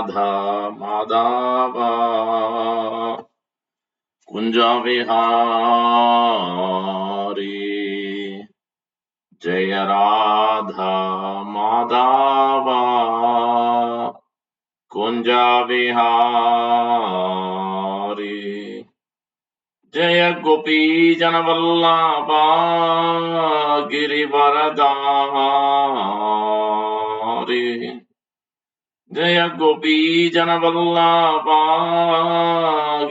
राधा माधव कुंज विहारी जय राधा माधव कुंज विहारी जय गोपी जनवल्लभा गिरिवरधारी जय गोपी जनवल्लभा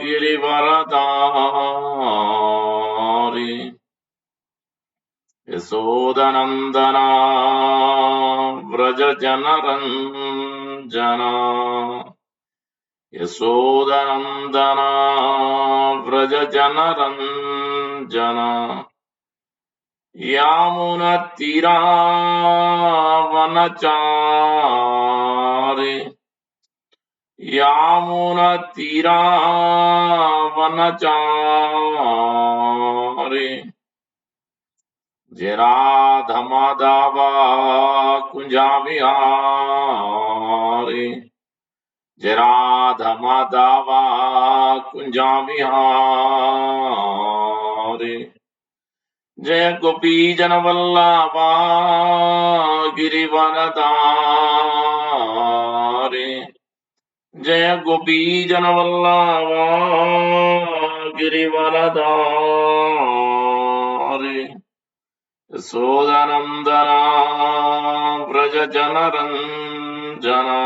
गिरिवरधारी यशोदनंदना व्रज जनरंजना यशोदनंदना व्रज जनरंजना यामुनतीरावनचारि यामुनतीरावनचारि जय राधा माधव कुंज विहारी जय राधा माधव कुंज विहारी जय गोपी जनवल्लभा गिरिवरधारी जय गोपी जनवल्लभा गिरिवरधारी यशोदनंदना व्रज जनरंजना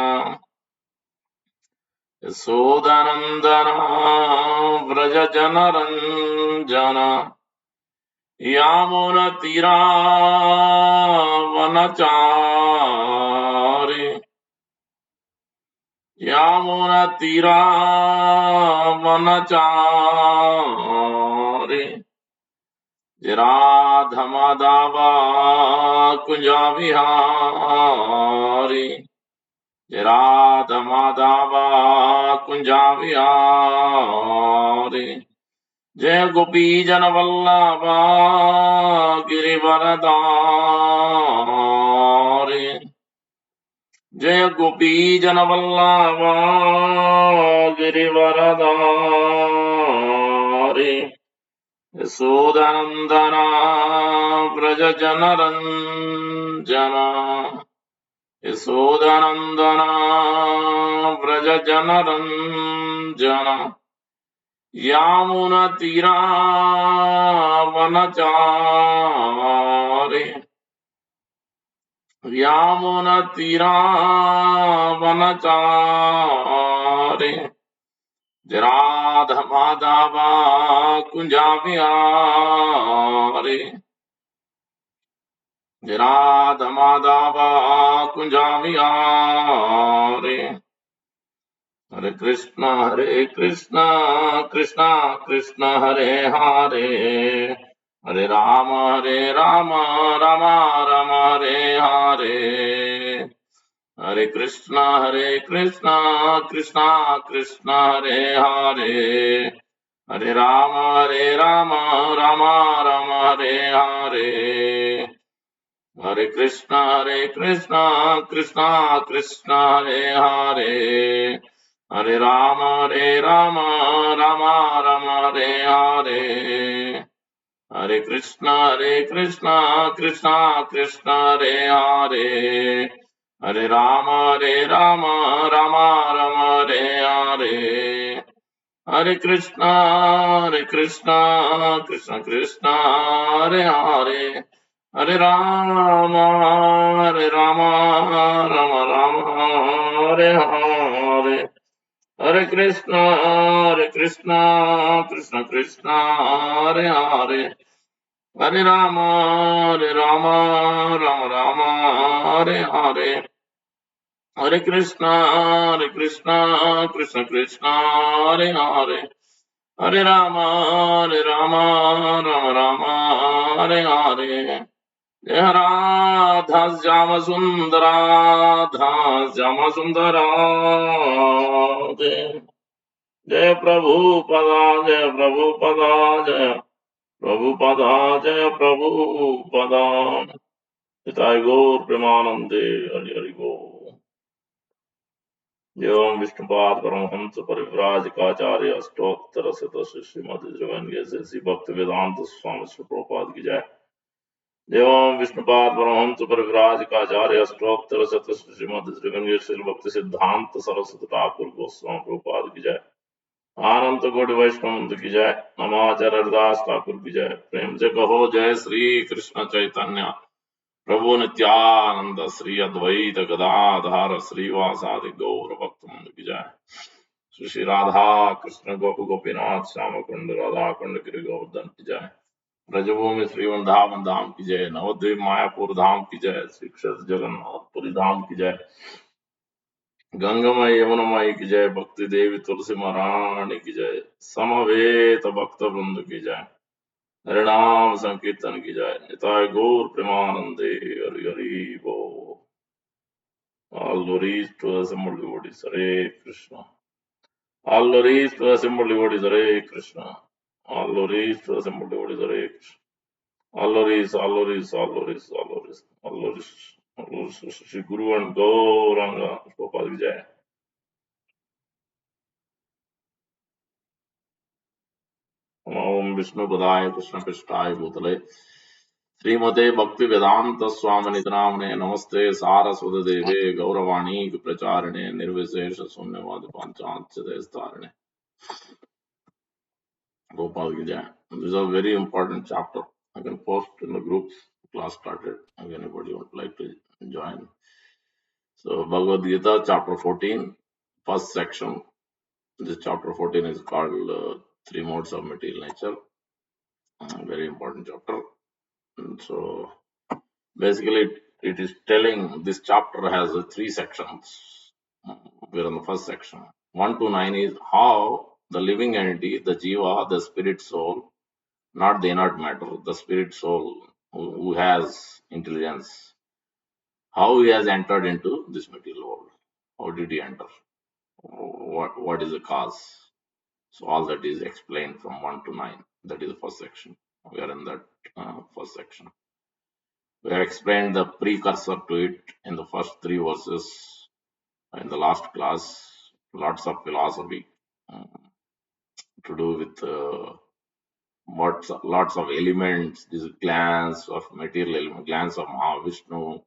यशोदनंदना व्रज जनरंजना यामुनतीरावनचारि यामुनतीरावनचारि जय राधा माधव कुंज विहारी जय राधा माधव कुंज विहारी जय गोपी जनवल्लभा गिरिवरधारी जय गोपी जनवल्लभा गिरिवरधारी यशोदनंदना व्रज जनरंजना यशोदनंदना व्रज जनरंजना यामुनतीरावनचारि यामुनतीरावनचारि जय राधा माधव कुंज विहारी जय राधा माधव कुंज विहारी हरे कृष्णा कृष्णा कृष्ण हरे हरे हरे राम राम राम हरे हरे हरे कृष्णा कृष्णा कृष्ण हरे हरे हरे राम राम हरे हरे हरे कृष्णा कृष्णा कृष्ण हरे हरे हरे राम राम हरे हरे हरे कृष्णा कृष्णा कृष्ण हरे हरे हरे राम राम हरे हरे हरे कृष्णा कृष्ण कृष्ण हरे हरे हरे राम राम हरे हरे हरे कृष्णा कृष्ण कृष्ण हरे हरे हरे राम राम हरे हरे हरे कृष्णा कृष्ण कृष्ण हरे हरे हरे राम राम हरे हरे जय राधा श्याम सुंदरा जय प्रभु पदा जय प्रभु पदा जय प्रभु पदा जय प्रभु पदा गौर प्रेमानंदे हरि हरि गो। एवं विष्णुपाद परमहंस परिव्राजकाचार्य अष्टोत्तर शतस्य श्रीमद श्री भक्ति वेदांत स्वामी श्री प्रभुपाद की जय। एवं विष्णुपाद परमहंस परिव्राजकाचार्य अष्टोत्तर शतस्य श्रीमद श्री भक्ति सिद्धांत सरस्वती ठाकुर गोस्वामी प्रभुपाद की जय। आनंद कोटि वैष्णव की जय। नमाचार्य हरदास ठाकुर की जय। प्रेम से कहो जय श्री कृष्ण चैतन्य प्रभु नित्यानंद श्री अद्वैत गदाधार श्रीवासादि गौर भक्त की जय। श्री राधा कृष्ण गोप गोपीनाथ श्याम कुंड राधा कुंड गिरि गोवर्धन की जय। ब्रजभूमि श्री वृंदावन धाम की जय। नवद्वीप मायापुर धाम की जय। श्री क्षेत्र जगन्नाथपुरी धाम की जय। गंगामय यमुनामय की जय। भक्ति देवी तुलसी महारानी की जय। समवेत भक्त वृंद की जय। हरिनाम संकीर्तन की जय। निताय गौर प्रेमानंदे हरि हरि बोल। All glories to the assembled devotees. Hare Krishna. All glories to the assembled devotees. Hare Krishna. All glories to the assembled devotees. Hare Krishna. All glories, all glories, all glories, all glories, all glories. All glories to Shri Guru and Gauranga. Gopal ki jai. Om Vishnu Padaya Krishna Prishthaya Bhutale Srimate Bhakti Vedanta Swami Nityanamane Namaste Saraswata Deve Gauravani Pracharine Nirvishesha Sunyavadi Panchachadestarine Gopal ki jai. This is a very important chapter. I can post in the groups. Class started. If anybody would like to join. So Bhagavad Gita, chapter 14, first section. This chapter 14 is called Three Modes of Material Nature. Very important chapter. And so basically, it is telling this chapter has three sections. We're in the first section. 1 to 9 is how the living entity, the jiva, the spirit soul, not the inert matter, the spirit soul who has intelligence, how he has entered into this material world. How did he enter? What is the cause? So all that is explained from 1 to 9. That is the first section. We are in that first section. We have explained the precursor to it in the first three verses in the last class. Lots of philosophy to do with lots of elements, these glance of material element, glance of Mahavishnu,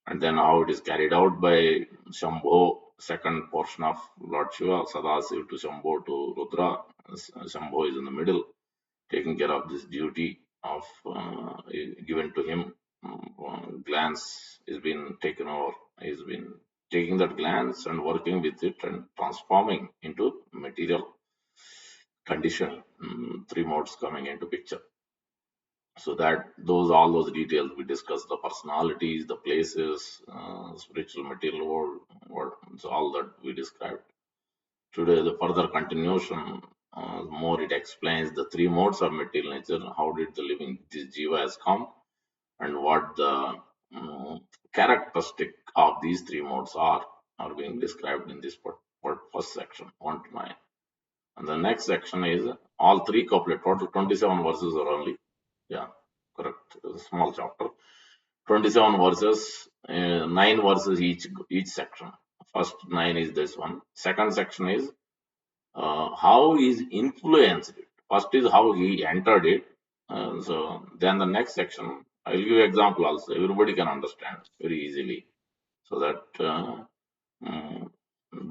and then how it is carried out by Shambho, second portion of Lord Shiva, Sadasiva to Shambho to Rudra. Shambho is in the middle, taking care of this duty of given to him. Glance is been taken over. He's been taking that glance and working with it and transforming into material condition. Three modes coming into picture. So that all those details we discussed, the personalities, the places, spiritual material world, so all that we described. Today, the further continuation, more it explains the three modes of material nature, how did the living, this jiva has come, and what the characteristic of these three modes are being described in this first section, 1 to 9. And the next section is all three couplet, total 27 verses are only. Yeah, correct. It's a small chapter. 27 verses, 9 verses each section. First 9 is this one. Second section is how is influenced it. First is how he entered it. So then the next section, I will give you example also. Everybody can understand very easily, so that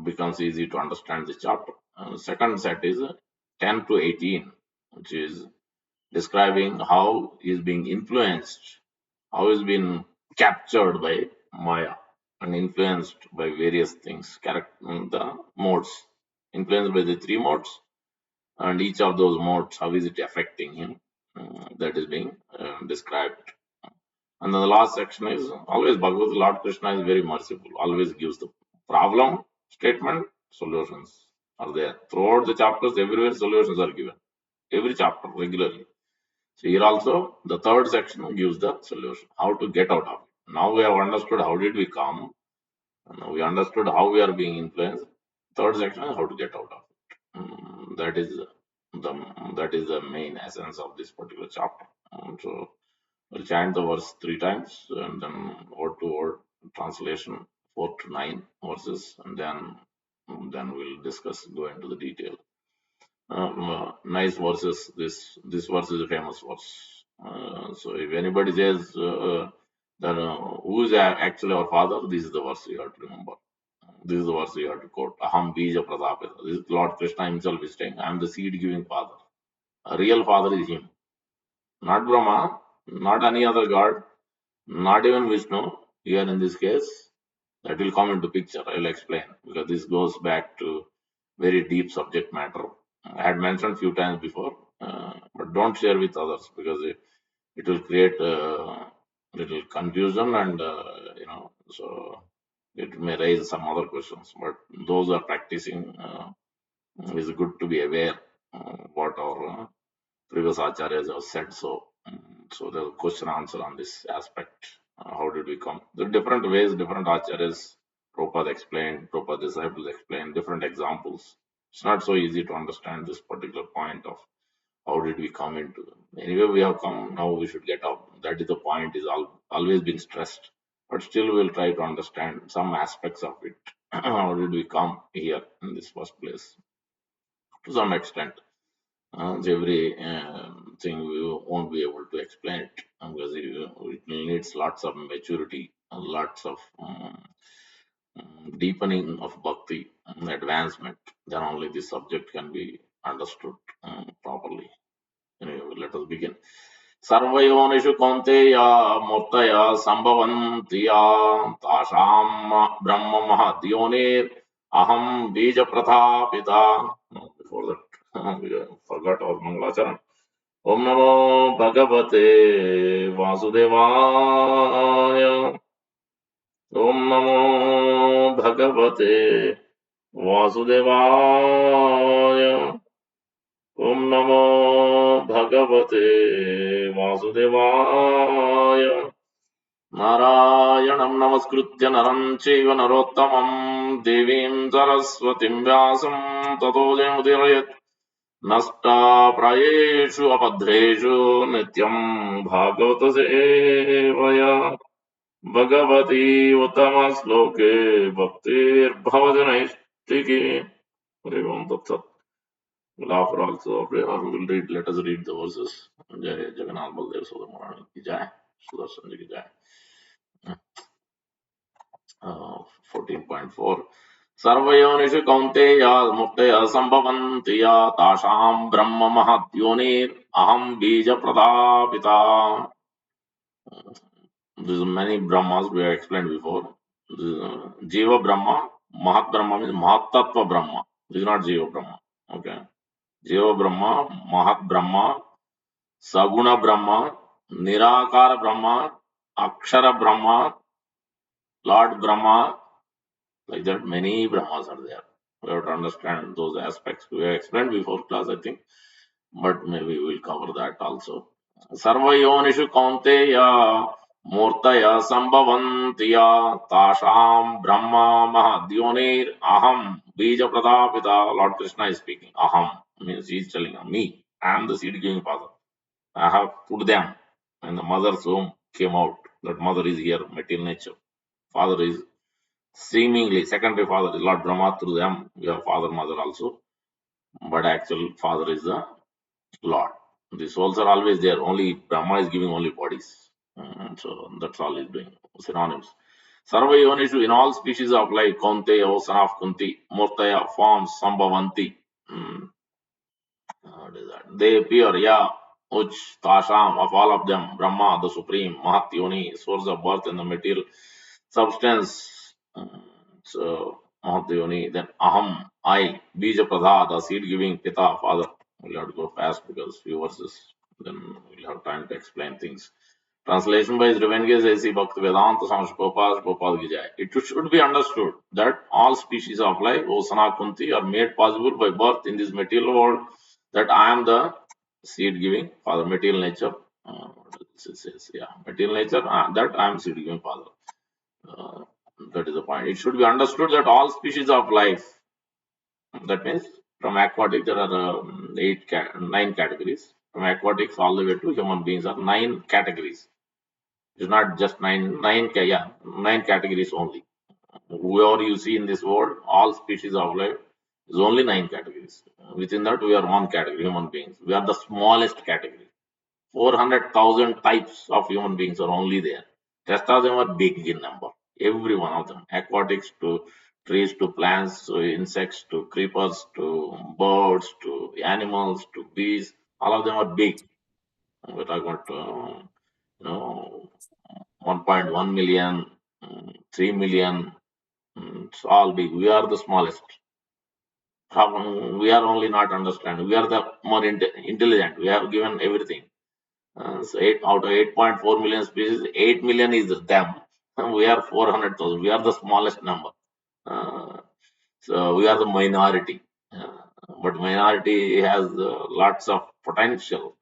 becomes easy to understand this chapter. Second set is 10 to 18, which is describing how he is being influenced, how he is being captured by Maya and influenced by various things, the modes, influenced by the three modes, and each of those modes, how is it affecting him? That is being described. And then the last section is always Bhagavad Lord Krishna is very merciful, always gives the problem statement, solutions are there. Throughout the chapters, everywhere solutions are given. Every chapter regularly. So here also the third section gives the solution, how to get out of it. Now we have understood how did we come. Now we understood how we are being influenced. Third section is how to get out of it. That is the main essence of this particular chapter. So we'll chant the verse 3 times and then word to word translation 4 to 9 verses, and then Then we'll discuss, go into the detail. Nice verses. This verse is a famous verse. So if anybody says that who is actually our father, this is the verse you have to remember. This is the verse you have to quote. Aham bija pradapita. This is Lord Krishna himself is saying, I am the seed giving father. A real father is him. Not Brahma, not any other god, not even Vishnu. Here in this case, that will come into picture. I will explain because this goes back to very deep subject matter. I had mentioned few times before, but don't share with others because it will create little confusion and so it may raise some other questions. But those who are practicing, it's good to be aware what our previous acharyas have said. So there's a question answer on this aspect. How did we come? There are different ways, different acharyas. Prabhupada explained, Prabhupada disciples explained, different examples. It's not so easy to understand this particular point of how did we come into them. Anyway, we have come, now we should get out. That is the point, is always been stressed. But still we'll try to understand some aspects of it. How did we come here in this first place? To some extent. Every thing we won't be able to explain it because it needs lots of maturity and lots of deepening of bhakti and advancement. Then only this subject can be understood properly. Anyway, let us begin. सर्वयोनिषु कौन्तेय मूर्तय सम्भवन्ति या तासां ब्रह्म महद्योनिर् aham bija prathapita. Before that, we forgot our Mangalacharan. Om Namo Bhagavate Vasudevaya. Om Namo Bhagavate Vasudevaya. Om Namo Bhagavate Vasudevaya. नारायणं नमस्कृत्य नरं चैव नरोत्तमं देवीं सरस्वतीं व्यासं ततो जयमुदीरयेत् नष्टाप्रायेषु अपद्रेषु नित्यं भागवतसेवया भगवती उत्तमश्लोके भक्तिर्भवति नैष्टिकी. हरि ओम तत्सत्. We'll offer also, or we will read, let us read the verses. Jai Jagannath Baldev Sodar Maharani ki jai, Sudarshan ji ki jai. 14.4 सर्वयोनिषु कौन्तेय मुक्तय सम्भवन्ति या तासां ब्रह्म महद्योनिर् अहं बीजप्रदापिता. There's many Brahmas we have explained before. Jiva Brahma, Mahat Brahma means Mahat Tattva Brahma. This is not Jiva Brahma. Okay. Jiva Brahma, Mahat Brahma, Saguna Brahma, Nirakara Brahma, Akshara Brahma, Lord Brahma. Like that, many Brahmas are there. We have to understand those aspects. We have explained before class, I think, but maybe we'll cover that also. Sarvayonishu Kaunteya Murtaya Sambhavantiya Tasham Brahma Mahadyonir Aham Bija Pradapita. Lord Krishna is speaking. Aham means he is telling me. I am the seed giving father. I have put them when the mother's womb came out. That mother is here, material nature. Father is seemingly secondary father is Lord Brahma. Through them we have father, mother also, but actual father is the Lord. The souls are always there. Only Brahma is giving only bodies. So that's all he's doing. Synonyms. Sarva Yonishu, in all species of life, Kaunteya, O son of Kunti, Murtaya, forms, Sambhavanti. What is that? They appear, yeah, Uch, Tasham, of all of them, Brahma, the supreme, Mahat Yoni, source of birth and the material substance. So, Mahat Yoni, then Aham, I, Bija Pradha, the seed giving Pita, father. We'll have to go fast because few verses, then we'll have time to explain things. Translation by Srivenges A.C. Bhakti Vedanta Swami Gopal Vijay. It should be understood that all species of life, O Sana Kunti, are made possible by birth in this material world, that I am the seed giving father, material nature. It says, yeah, material nature, that I am seed giving father. That is the point. It should be understood that all species of life, that means from aquatic there are 9 categories. From aquatics all the way to human beings are 9 categories. It's not just nine categories only. Whoever you see in this world, all species of life, is only 9 categories. Within that, we are one category, human beings. We are the smallest category. 400,000 types of human beings are only there. Rest of them are big in number. Every one of them. Aquatics to trees to plants to insects to creepers to birds to animals to bees. All of them are big. We're talking about, 1.1 million, 3 million. It's all big. We are the smallest. We are only not understanding. We are the more intelligent. We have given everything. So out of 8.4 million species, 8 million is them. We are 400,000. We are the smallest number. Uh, so we are the minority. Uh, but minority has lots of potential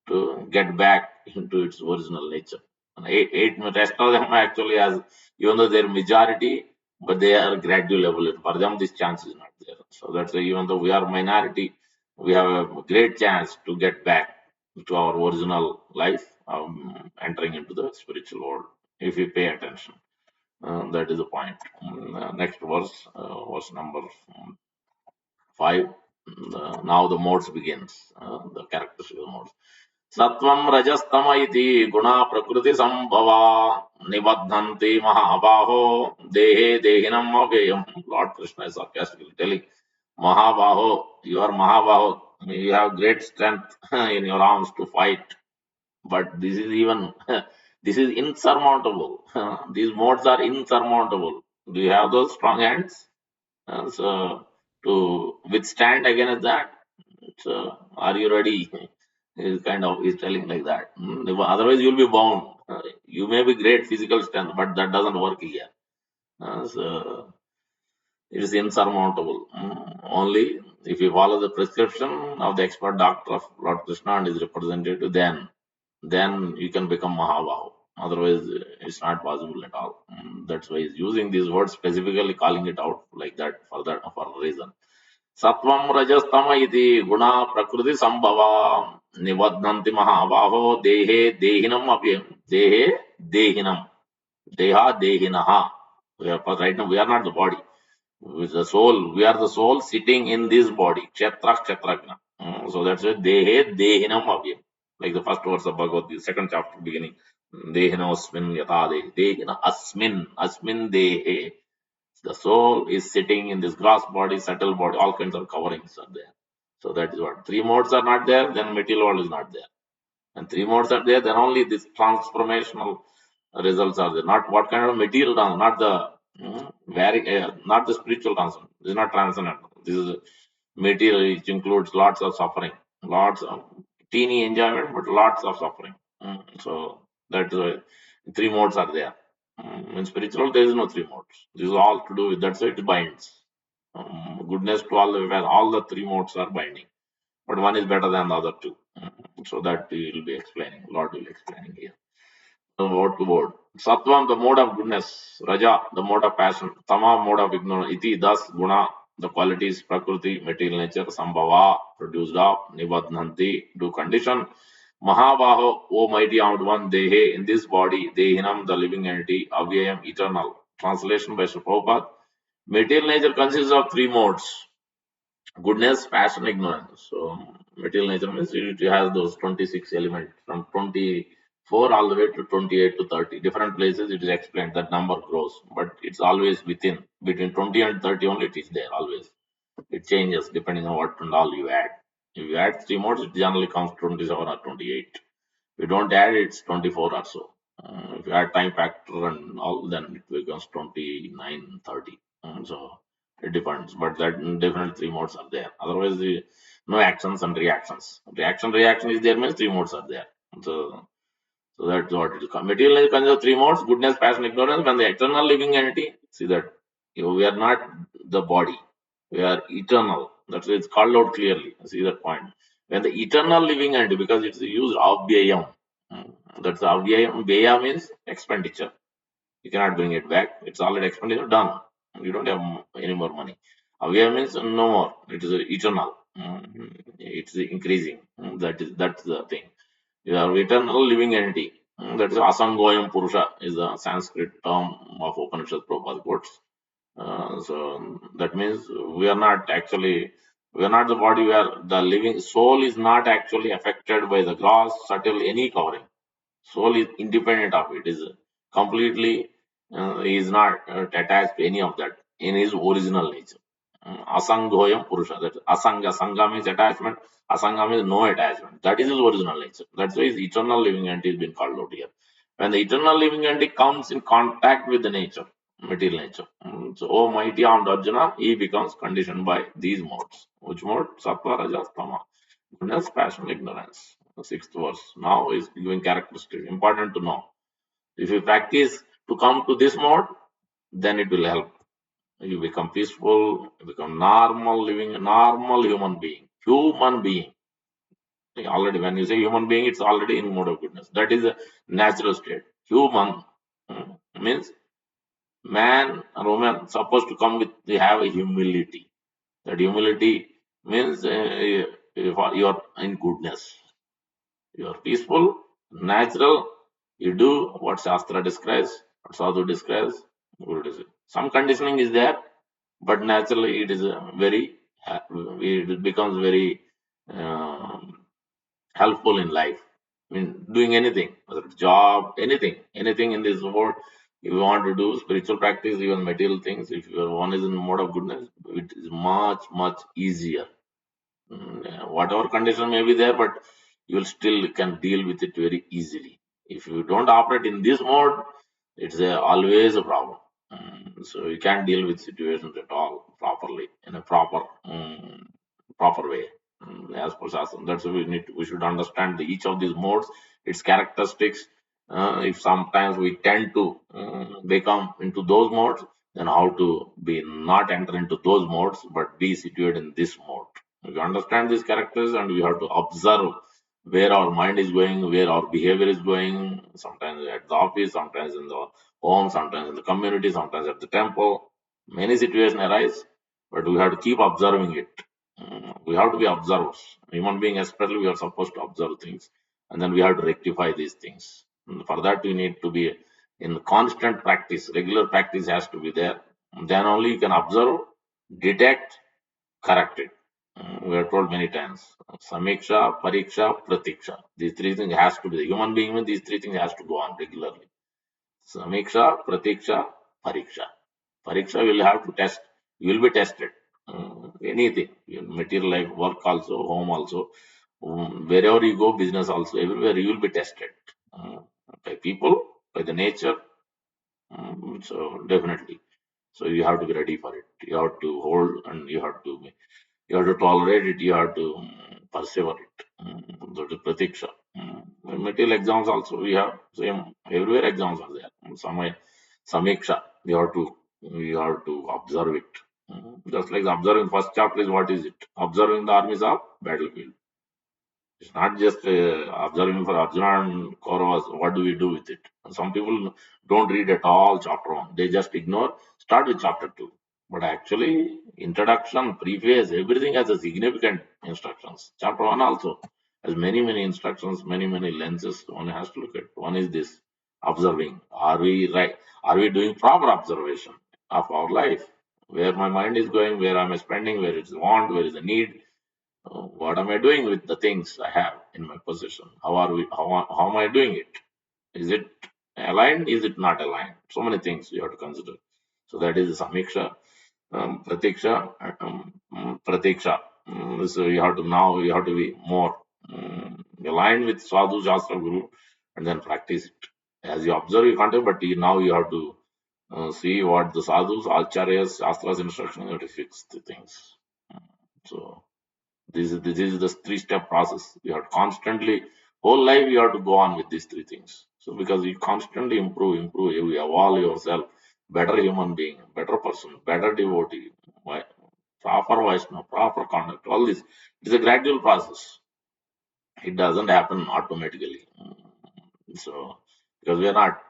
to get back into its original nature. And rest of them actually has, even though they're majority, but they are gradual evolution. For them, this chance is not there. So that's why even though we are minority, we have a great chance to get back to our original life, entering into the spiritual world if we pay attention. That is the point. Next verse, verse number 5. Now the modes begins. The characteristic of the modes. Sattvam rajastama iti guna prakriti sambhava nibadhanti mahabaho dehe dehinam avayam. Lord Krishna is sarcastically telling Mahabaho, you are Mahabaho, you have great strength in your arms to fight, but this is even this is insurmountable. These modes are insurmountable. Do you have those strong hands? So to withstand against that, so are you ready? He's telling like that. Otherwise, you'll be bound. You may be great physical strength, but that doesn't work here. So it is insurmountable. Only if you follow the prescription of the expert doctor of Lord Krishna and his representative, then you can become Mahabahu. Otherwise, it's not possible at all. That's why he's using these words specifically, calling it out like that for a reason. Sattvam rajastama iti guna prakriti sambhava nibadhanti mahabaho dehe dehinam abhyam. Dehe dehinam. Deha dehinaha. Right now, we are not the body. With the soul, we are the soul sitting in this body. Kshetra kshetragna. So that's why dehe dehinam avyam. Like the first verse of Bhagavad Gita, second chapter beginning. Dehina asmin yata dehi. Dehina asmin dehe. The soul is sitting in this gross body, subtle body, all kinds of coverings are there. So that is what. Three modes are not there, then material world is not there. And three modes are there, then only this transformational results are there. Not what kind of material, not the not the spiritual transcendent. This is not transcendental. This is material which includes lots of suffering, lots of teeny enjoyment, but lots of suffering. So that is why three modes are there. In spiritual, there is no three modes. This is all to do with that's why it binds. Goodness to all the three modes are binding, but one is better than the other two. So that we will be explaining. Lord will be explaining here. Word to word. Sattvam, the mode of goodness. Raja, the mode of passion. Tama, mode of ignorance. Iti, thus, guna, the qualities, prakriti, material nature. Sambhava, produced of. Nibadhanti, do condition. Mahabaho, O mighty armed one. Dehe, in this body. Dehinam, the living entity. Avyayam, eternal. Translation by Sri Prabhupada. Material nature consists of three modes: goodness, passion, ignorance. So material nature means it has those 26 elements from 24 all the way to 28 to 30. Different places it is explained that number grows, but it's always within between 20 and 30 only it is there always. It changes depending on what and all you add. If you add three modes, it generally comes 27 or 28. If you don't add, it's 24 or so. If you add time factor and all, then it becomes 29, 30. So it depends, but that definitely three modes are there. Otherwise, no actions and reactions. Reaction is there means three modes are there. So, so that's what it is. Material is considered three modes: goodness, passion, ignorance. When the eternal living entity, see that we are not the body, we are eternal. That's why it's called out clearly. See that point. When the eternal living entity, because it's used abhyayam. That's abhyayam. Vyaya means expenditure. You cannot bring it back. It's already expenditure done. You don't have any more money. Avyaya means no more. It is eternal. It's increasing. That's the thing. You are eternal living entity. That is Asangoyam Purusha is a Sanskrit term of Upanishad Prabhupada quotes. So that means we are not the body. We are the living soul is not actually affected by the gross, subtle, any covering. Soul is independent of it. Is completely he is not attached to any of that in his original nature. Asanghoyam Purusha. That Asanga. Sangha means attachment. Asanga means no attachment. That is his original nature. That's why his eternal living entity is being called out here. When the eternal living entity comes in contact with the nature, material nature. So, oh mighty armed Arjuna, he becomes conditioned by these modes. Which mode? Sattva, Rajas, Tama. Goodness, passion, ignorance. The sixth verse. Now is giving characteristics. Important to know. If you practice to come to this mode, then it will help. You become peaceful, you become normal living, normal human being. Human being. Already, when you say human being, it's already in mode of goodness. That is a natural state. Human means man or woman supposed to come with, they have a humility. That humility means you are in goodness. You are peaceful, natural. You do what Shastra describes, what Sadhu describes. Good is it. Some conditioning is there, but naturally it is it becomes very um, helpful in life. I mean, doing anything, whether it's job, anything in this world. If you want to do spiritual practice, even material things, if one is in mode of goodness, it is much easier. Yeah, whatever condition may be there, but you will still can deal with it very easily. If you don't operate in this mode, it's always a problem. So you can't deal with situations at all properly in a proper way. As per Shastra. That's why we should understand each of these modes, its characteristics. If sometimes we tend to become into those modes, then how to be not enter into those modes, but be situated in this mode. We understand these characters and we have to observe where our mind is going, where our behavior is going, sometimes at the office, sometimes in the home, sometimes in the community, sometimes at the temple. Many situations arise, but we have to keep observing it. We have to be observers. Human being, especially, we are supposed to observe things and then we have to rectify these things. And for that, we need to be in constant practice. Regular practice has to be there. Then only you can observe, detect, correct it. We are told many times. Samiksha, Pariksha, Pratiksha. These three things has to be. The human being with these three things has to go on regularly. Samiksha, Pratiksha, Pariksha. Pariksha will have to test. You will be tested. Anything. Your material life, work also, home also. Wherever you go, business also, everywhere you will be tested. Uh, by people, by the nature. So definitely. So you have to be ready for it. You have to hold and you have to tolerate it, you have to persevere it. That is pratiksha. Material exams also we have same everywhere exams are there. Samiksha, you have to observe it. Just like observing first chapter is what is it? Observing the armies of battlefield. It's not just observing for Arjuna and Kauravas. What do we do with it? Some people don't read at all chapter one. They just ignore. Start with chapter two. But actually, introduction, preface, everything has a significant instructions. Chapter one also has many instructions, many lenses. One has to look at. One is this: observing. Are we right? Are we doing proper observation of our life? Where my mind is going, where am I spending, where is the want, where is the need, what am I doing with the things I have in my possession? How am I doing it? Is it aligned? Is it not aligned? So many things you have to consider. So that is the samiksha, pratiksha. So you have to be more aligned with sadhu shastra guru and then practice it. As you observe, you can't do, but now you have to see what the sadhus, acharyas, shastras instruction, you have to fix the things. So this is the three-step process. You have to constantly, whole life you have to go on with these three things. So because you constantly improve, you evolve yourself, better human being, better person, better devotee, proper Vaishnava, proper conduct, all this. It is a gradual process. It doesn't happen automatically. So because we are not,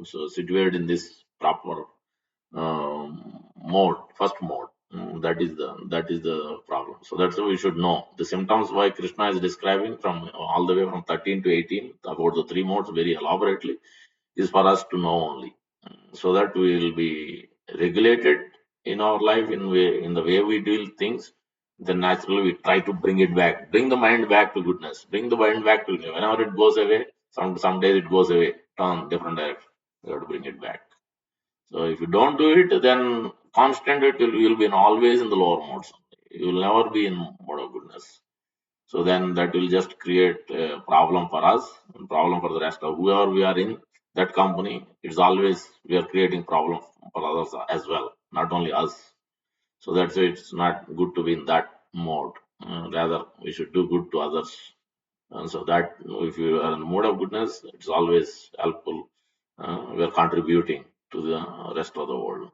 so situated in this proper mode, first mode. That is the problem. So that's why we should know the symptoms why Krishna is describing from all the way from 13 to 18 about the three modes very elaborately is for us to know only, so that we will be regulated in our life, in the way we deal things, then naturally we try to bring it back, bring the mind back to goodness, bring the mind back to whenever it goes away. Some days it goes away, turn different direction. You have to bring it back. So if you don't do it, then constant you will be always in the lower modes. You will never be in mode of goodness. So then that will just create a problem for us and problem for the rest of whoever we are in that company. It's always we are creating problem for others as well, not only us. So that's why it's not good to be in that mode. Rather, we should do good to others. And so that if you are in the mode of goodness, it's always helpful. We are contributing to the rest of the world.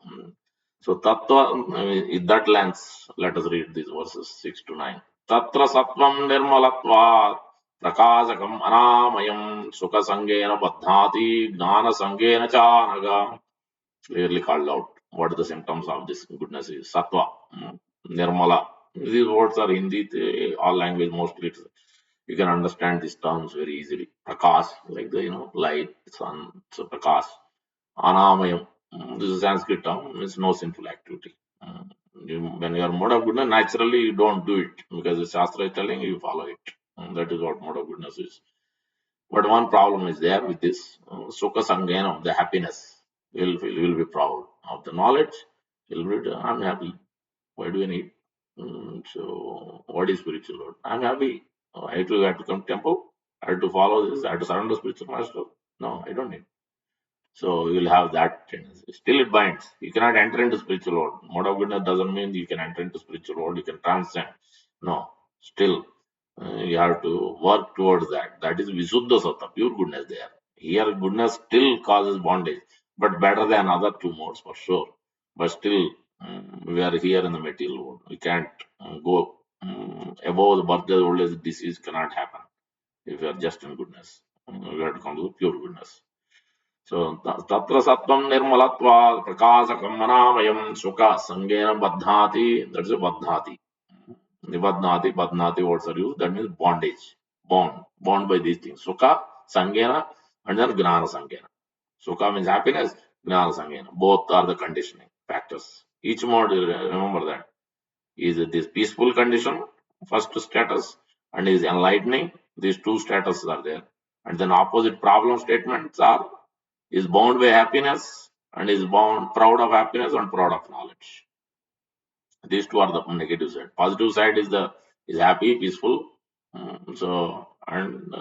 So tattva, I mean, in that lens, let us read these verses 6 to 9. Tatra sattvam nirmalatvat prakasakam anamayam sukha sangena baddhati gnana sangena chanaga. Clearly called out what are the symptoms of this goodness is. Sattva, nirmala. These words are Hindi, all language mostly. You can understand these terms very easily. Prakash, like the light, sun, so prakash. Anamayam, this is Sanskrit term, means no sinful activity. When you are mode of goodness, naturally you don't do it because the Shastra is telling you follow it. That is what mode of goodness is. But one problem is there with this Sukha Sangena, the happiness. You'll be proud of the knowledge. You'll be, I'm happy. Why do you need? So, what is spiritual Lord? I'm happy. I have to come to temple. I have to follow this. I have to surrender spiritual master. No, I don't need. So you will have that tendency. Still it binds. You cannot enter into spiritual world. Mode of goodness doesn't mean you can enter into spiritual world. You can transcend. No. Still, you have to work towards that. That is Visuddha Sattva, pure goodness there. Here goodness still causes bondage, but better than other two modes for sure. But still, we are here in the material world. We can't go above the birth, old age, disease cannot happen if we are just in goodness. We have to come to pure goodness. So tatra sattvam nirmalatva prakasakam manavayam sukha sangena baddhati. That's a baddhati. Nibadnati, badnati words are used. That means bondage. Bound by these things. Sukha, sangena, and then gnana sangena. Sukha means happiness, gnana sangena. Both are the conditioning factors. Each mode, remember that, is this peaceful condition, first status, and is enlightening. These two statuses are there. And then opposite problem statements are is bound by happiness and is bound proud of happiness and proud of knowledge. These two are the negative side. Positive side is happy, peaceful, so and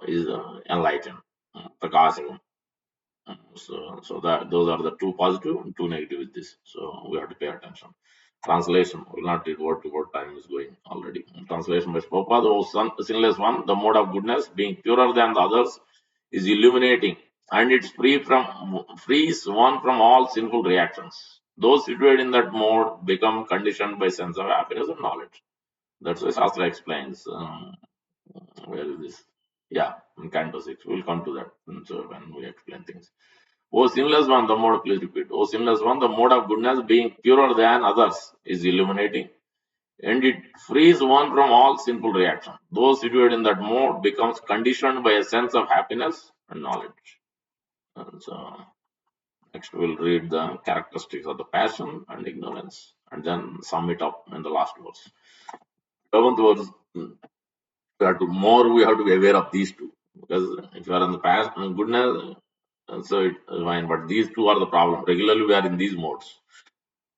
is enlightened, prakasham. So that those are the two positive and two negative with this. So we have to pay attention. Translation. We will not read word to word. Time is going already. Translation by Prabhupada. O sinless one, the mode of goodness, being purer than the others, is illuminating, and it's frees one from all sinful reactions. Those situated in that mode become conditioned by sense of happiness and knowledge. That's why Shastra explains. Where is this? Yeah, in Canto 6. We'll come to that so when we explain things. O sinless one, the mode, please repeat. O sinless one, the mode of goodness being purer than others is illuminating, and it frees one from all sinful reaction. Those situated in that mode becomes conditioned by a sense of happiness and knowledge. And so next we'll read the characteristics of the passion and ignorance, and then sum it up in the last verse. 11th verse, we have to be aware of these two. Because if you are in the past goodness, so it's fine. But these two are the problem. Regularly we are in these modes.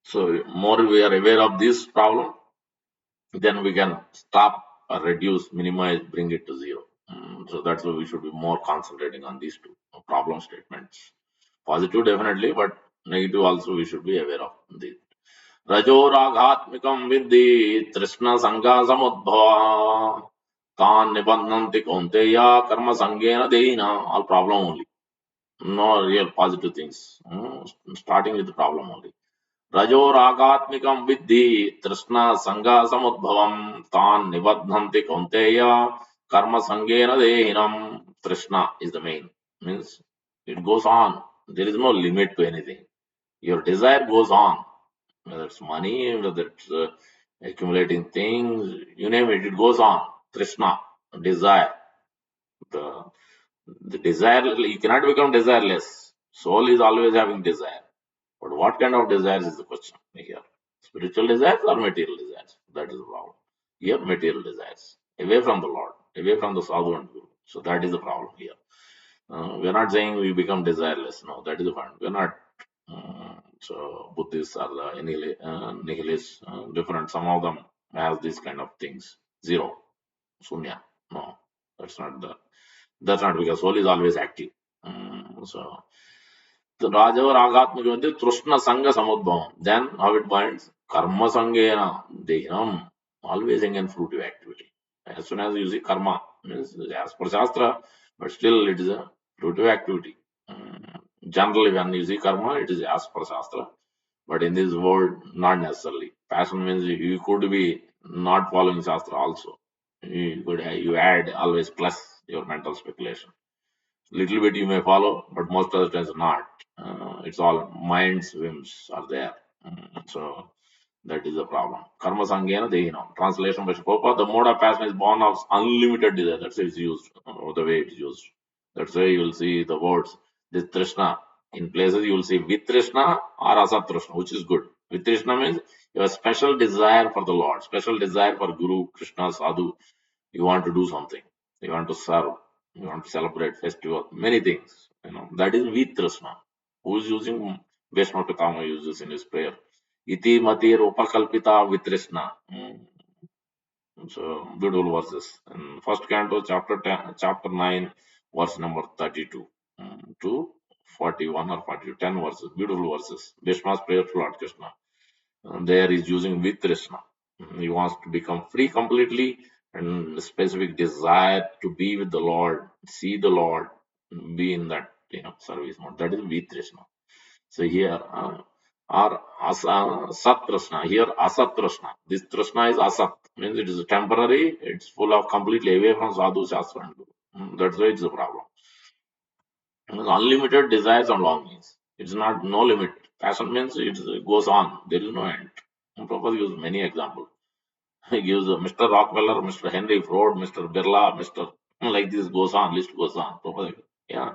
So more we are aware of this problem, then we can stop or reduce, minimize, bring it to zero. So that's why we should be more concentrating on these two problem statements. Positive definitely, but negative also we should be aware of these. रजोराघात्मिकं विद्धि तृष्णसङ्गसमुद्भवा तान् निबध्नन्ति कौन्तेय कर्मसङ्गेन देहिना. All problem only, no real positive things. Starting with the problem only. रजोरागात्मिकं विद्धि तृष्णसङ्गसमुद्भवं तान् निबध्नन्ति कौन्तेय कर्मसङ्गेन देहिनम्. Trishna is the main, means it goes on. There is no limit to anything. Your desire goes on, whether it's money, whether it's accumulating things, you name it, it goes on. Trishna, desire. The, the desire, you cannot become desireless. Soul is always having desire. But what kind of desires is the question here? Spiritual desires or material desires? That is the problem. Here, material desires. Away from the Lord, away from the sadhu and guru. So that is the problem here. We are not saying we become desireless. No, that is the point. We are not. So Buddhists are the nihilists, different. Some of them have these kind of things. Zero, sunya. No, that's not the. That's not because soul is always active. So the Raja Ragatma Trishna Sangha Samudbhavam. Then how it binds? Karma Sangena Dehinam. Always engage fruitive activity. As soon as you see karma, means as per Shastra, but still it is a fruitive activity. Generally, when you see karma, it is as per Shastra. But in this world, not necessarily. Passion means you could be not following Shastra also. You add always plus your mental speculation. Little bit you may follow, but most of the times not. It's all mind's whims are there. So that is the problem. Karma Sangyena Dehina. Translation by Shikopa, the mode of passion is born of unlimited desire. That's why it's used, or the way it's used. That's why you will see the words, this Trishna. In places you will see Vitrishna or Asat Trishna, which is good. Vitrishna means you have a special desire for the Lord, special desire for Guru, Krishna, Sadhu. You want to do something. You want to serve. You want to celebrate festival. Many things. That is Vitrishna. Who is using Vaishnava Pitama uses in his prayer. Iti matir upakalpita vitrishna. So beautiful verses. In first canto, chapter 10, chapter 9, verse number 32 to 41 or 42, 10 verses. Beautiful verses. Bhishma's prayer to Lord Krishna. There is using vitrishna. He wants to become free completely and specific desire to be with the Lord, see the Lord, be in that service mode. That is vitrishna. So here, or Sat Trishna. Here, Asat Trishna. This Trishna is Asat. Means it is temporary, it's full of completely away from Sadhu, Shastra and Guru. That's why it's a problem. Unlimited desires and longings. It's not no limit. Passion means it goes on. There is no end. Prabhupada gives many examples. He gives Mr. Rockefeller, Mr. Henry Ford, Mr. Birla, Mr. Like this goes on, list goes on. Prabhupada, yeah.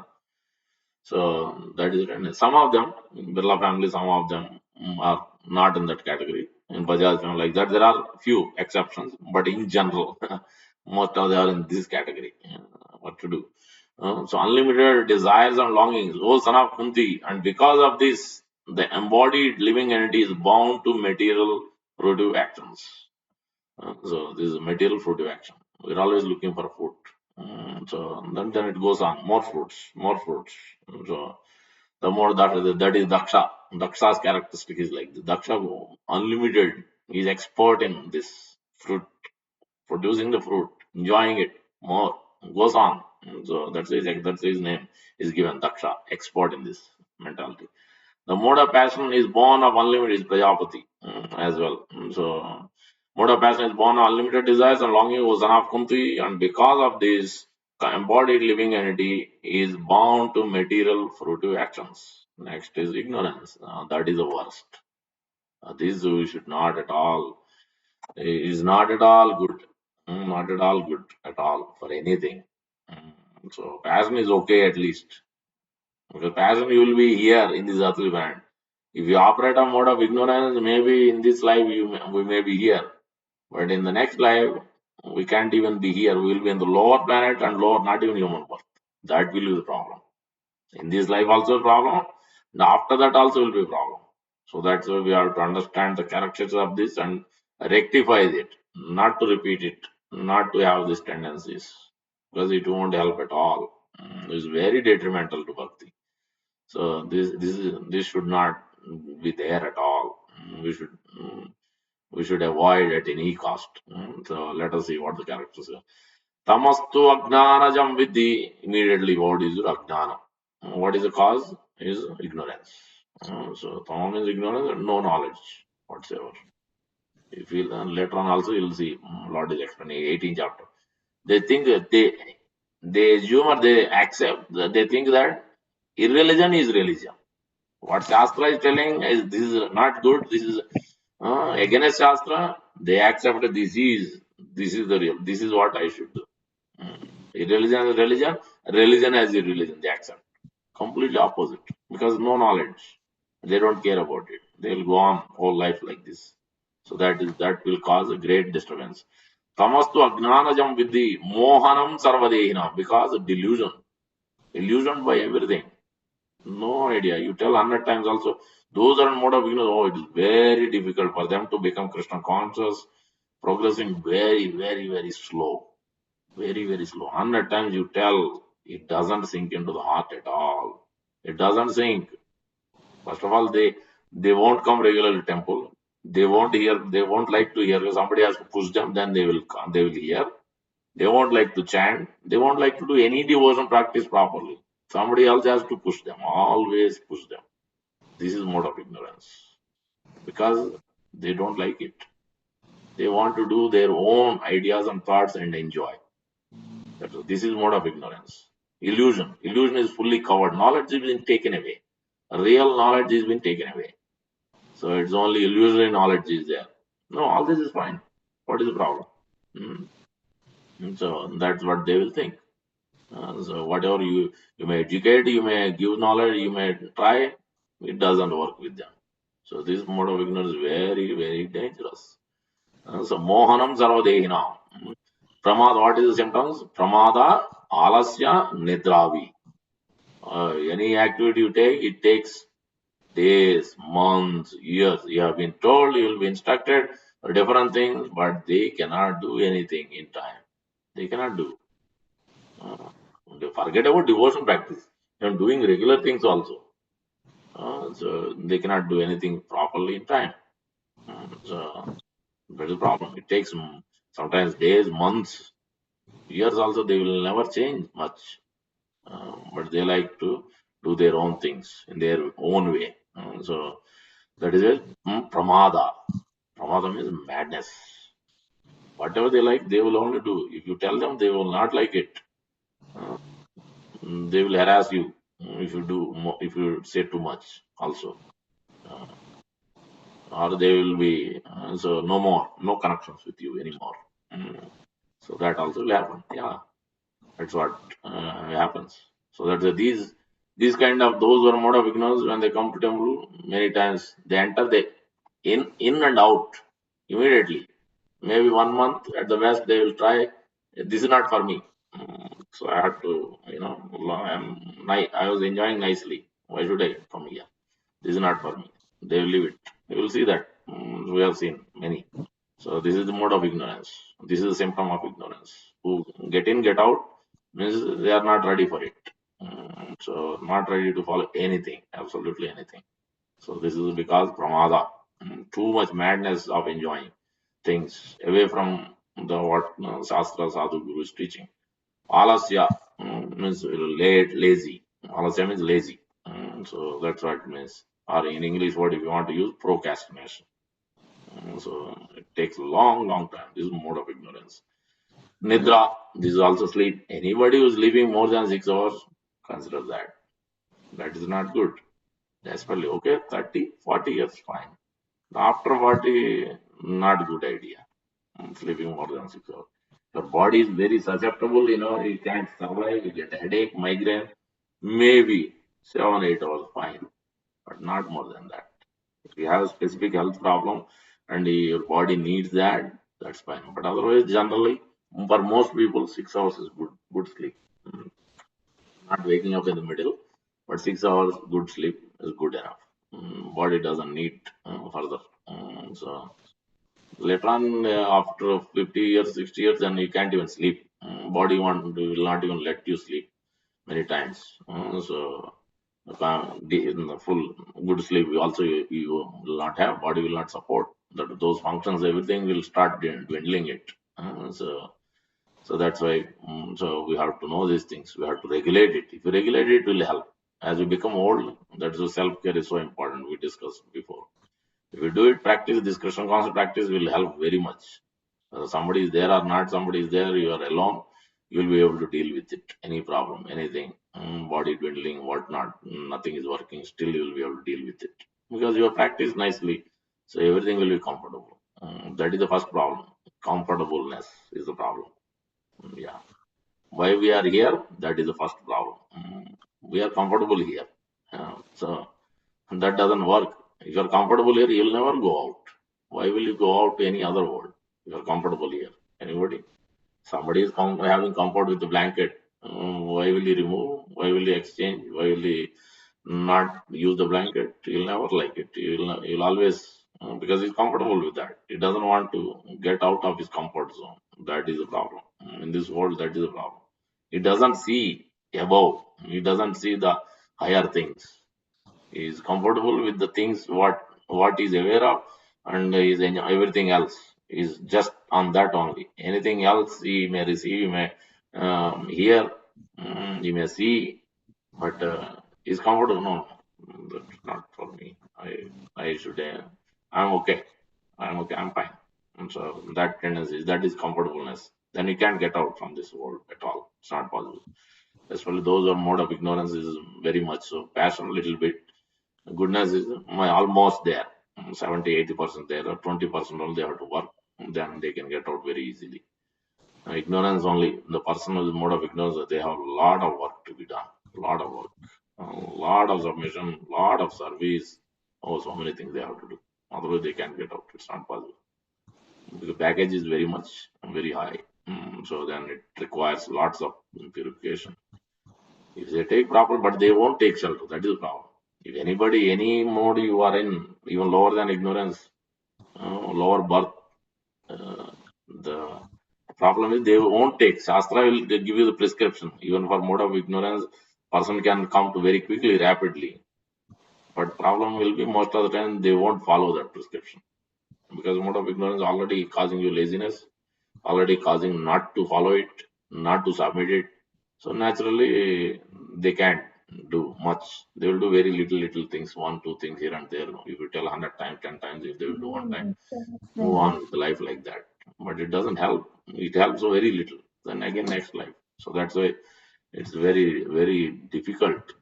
So that is it. And some of them, Birla family, some of them are not in that category. In Bajaj family, like that, there are few exceptions, but in general, most of them are in this category. What to do? So unlimited desires and longings, O son of Kunti, and because of this, the embodied living entity is bound to material productive actions. So this is material fruitive action. We're always looking for food. So then it goes on. More fruits, more fruits. So the more that is Daksha. Daksha's characteristic is like the Daksha unlimited. He's expert in this fruit, producing the fruit, enjoying it more. Goes on. So that's his name is given Daksha, expert in this mentality. The mode of passion is born of unlimited is Prajapati as well. So mode of passion is born of unlimited desires and longing was son of Kunti, and because of this, the embodied living entity is bound to material fruitive actions. Next is ignorance. That is the worst. This we should not at all. Is not at all good. Not at all good at all for anything. So passion is okay at least. Because passion you will be here in this earthly planet. If you operate on mode of ignorance, maybe in this life we may be here, but in the next life we can't even be here. We will be in the lower planet and lower, not even human birth. That will be the problem. In this life also a problem. And after that also will be a problem. So that's why we have to understand the characters of this and rectify it, not to repeat it, not to have these tendencies, because it won't help at all. It's very detrimental to bhakti. So this should not be there at all. We should avoid at any cost. So let us see what the characters are. Tamastu agnanajam vidhi. Immediately, what is your agnana? What is the cause? Is ignorance. So tamam means ignorance and no knowledge whatsoever. You feel later on also you will see Lord is explaining 18th chapter. They think that they assume or they accept. They think that irreligion is religion. What Shastra is telling is this is not good. This is against Shastra. They accept this is the real. This is what I should do. Religion is religion. Religion as a religion. They accept completely opposite because no knowledge. They don't care about it. They'll go on whole life like this. So that will cause a great disturbance. Tamastu agnanajam vidhi mohanam sarvadehina, because delusion, illusioned by everything. No idea. You tell 100 times also. Those are mode of ignorance. Oh, it is very difficult for them to become Krishna conscious, progressing very, very, very slow. Very, very slow. 100 times you tell, it doesn't sink into the heart at all. It doesn't sink. First of all, they won't come regularly to temple. They won't hear. They won't like to hear. Somebody has to push them, then they will come. They will hear. They won't like to chant. They won't like to do any devotion practice properly. Somebody else has to push them. Always push them. This is mode of ignorance because they don't like it. They want to do their own ideas and thoughts and enjoy. This is mode of ignorance. Illusion. Illusion is fully covered. Knowledge is being taken away. Real knowledge is being taken away. So it's only illusory knowledge is there. No, all this is fine. What is the problem? Hmm. So that's what they will think. So whatever you may educate, you may give knowledge, you may try, it doesn't work with them. So this mode of ignorance is very, very dangerous. So mohanam sarvadehina. Pramada, what is the symptoms? Pramada, alasya, nidravi. Any activity you take, it takes days, months, years. You have been told, you will be instructed different things, but they cannot do anything in time. They cannot do. Uh, they forget about devotion practice. They are doing regular things also. So they cannot do anything properly in time. So that is the problem. It takes sometimes days, months, years also. They will never change much. But they like to do their own things in their own way. So that is it. Pramada. Pramada means madness. Whatever they like, they will only do. If you tell them, they will not like it. Uh, they will harass you if you do if you say too much. Also, uh, or they will be so no more, no connections with you anymore. Mm. So that also will happen. Yeah, that's what happens. So that these kind of those who are mode of ignorance when they come to temple many times they enter they in and out immediately. Maybe 1 month at the best they will try. This is not for me. So I had to, I was enjoying nicely. Why should I come here? This is not for me. They will leave it. You will see that. We have seen many. So this is the mode of ignorance. This is the symptom of ignorance. Who get in, get out means they are not ready for it. So not ready to follow anything, absolutely anything. So this is because pramada, too much madness of enjoying things away from the what Shastra Sadhu Guru is teaching. Alasya means late, lazy. Alasya means lazy. So that's what it means. Or in English, what if you want to use procrastination? So it takes a long, long time. This is mode of ignorance. Nidra, this is also sleep. Anybody who is sleeping more than 6 hours, consider that. That is not good. Desperately, okay, 30, 40 years, fine. After 40, not good idea. Sleeping more than 6 hours. Your body is very susceptible, you can't survive, you get headache, migraine. Maybe 7, 8 hours, fine, but not more than that. If you have a specific health problem and your body needs that, that's fine. But otherwise, generally, for most people, 6 hours is good sleep. Mm, Not waking up in the middle, but 6 hours good sleep is good enough. Body doesn't need further. So later on, after 50 years, 60 years, then you can't even sleep. Body will not even let you sleep many times. So in the full good sleep, also you will not have, body will not support that those functions. Everything will start dwindling it. So that's why. So we have to know these things. We have to regulate it. If you regulate it, it will help. As we become old, that's why self care is so important. We discussed before. If you do it, practice this Krishna conscious practice will help very much. Somebody is there or not, somebody is there, you are alone, you will be able to deal with it. Any problem, anything, body dwindling, whatnot, nothing is working, still you will be able to deal with it. Because you have practiced nicely, so everything will be comfortable. That is the first problem. Comfortableness is the problem. Yeah. Why we are here, that is the first problem. We are comfortable here. So That doesn't work. If you're comfortable here, you'll never go out. Why will you go out to any other world? You're comfortable here. Anybody? Somebody is having comfort with the blanket. Why will he remove? Why will he exchange? Why will he not use the blanket? He'll never like it. He'll always, because he's comfortable with that. He doesn't want to get out of his comfort zone. That is a problem. In this world, that is a problem. He doesn't see above. He doesn't see the higher things. He is comfortable with the things what he's aware of, and everything else is just on that only. Anything else he may receive, he may hear, he may see, but he's comfortable. No, that's not for me. I should. I'm okay. I'm okay. I'm fine. And so that tendency, that is comfortableness. Then you can't get out from this world at all. It's not possible. Especially those on mode of ignorance is very much so. Passion, a little bit. Goodness is almost there. 70-80% there, or 20% only they have to work. Then they can get out very easily. Ignorance only, the person who is mode of ignorance, they have a lot of work to be done. A lot of work. A lot of submission, lot of service. Oh, so many things they have to do. Otherwise, they can't get out. It's not possible. The package is very much, very high. So then it requires lots of purification. If they take proper, but they won't take shelter. That is the problem. If anybody, any mode you are in, even lower than ignorance, lower birth, the problem is they won't take. Shastra will give you the prescription. Even for mode of ignorance, person can come to very quickly, rapidly. But problem will be most of the time they won't follow that prescription. Because mode of ignorance already causing you laziness, already causing not to follow it, not to submit it. So naturally, they can't do much. They will do very little things, one, two things here and there. If you tell 100 times, 10 times, if they will do one time, move on with life like that. But it doesn't help. It helps so very little. Then again, next life. So that's why it's very difficult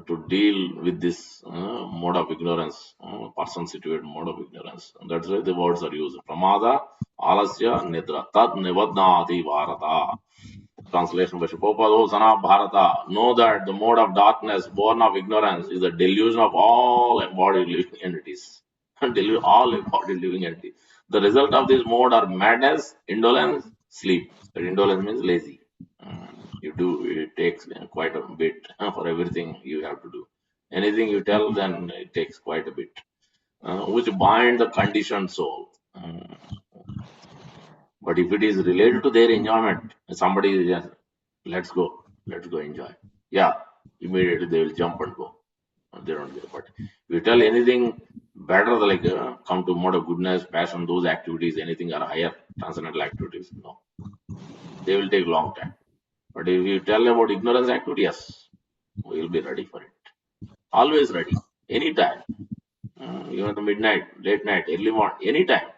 to deal with this mode of ignorance, person situated mode of ignorance. And that's why the words are used. Pramada, alasya, nidra, tad nivadnati bharata. Translation by Shubhopada, son of Bharata, know that the mode of darkness born of ignorance is the delusion of all embodied living entities. All embodied living entities. The result of this mode are madness, indolence, sleep. That indolence means lazy. You do, it takes quite a bit for everything you have to do. Anything you tell, then it takes quite a bit, which bind the conditioned soul. But if it is related to their enjoyment, somebody is just, let's go enjoy. Yeah, immediately they will jump and go. They don't care. But if you tell anything better, like come to mode of goodness, passion, those activities, anything are higher transcendental activities, no, they will take long time. But if you tell about ignorance activity, yes, we will be ready for it. Always ready, anytime, even the midnight, late night, early morning, anytime,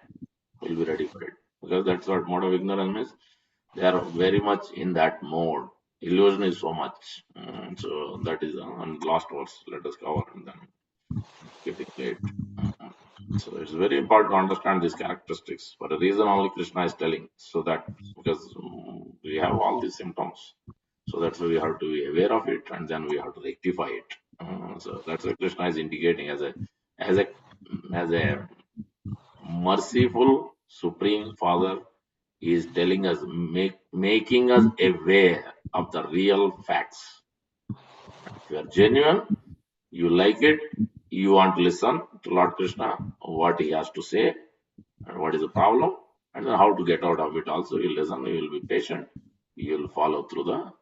we'll be ready for it. Because that's what mode of ignorance means. They are very much in that mode. Illusion is so much. So that is on last verse. Let us cover and then getting late. So it's very important to understand these characteristics. For a reason only Krishna is telling. So that because we have all these symptoms. So that's why we have to be aware of it and then we have to rectify it. So that's why Krishna is indicating as a as a merciful Supreme Father. He is telling us, making us aware of the real facts. If you are genuine, you like it, you want to listen to Lord Krishna, what he has to say, and what is the problem, and then how to get out of it also. You listen, you will be patient, you will follow through the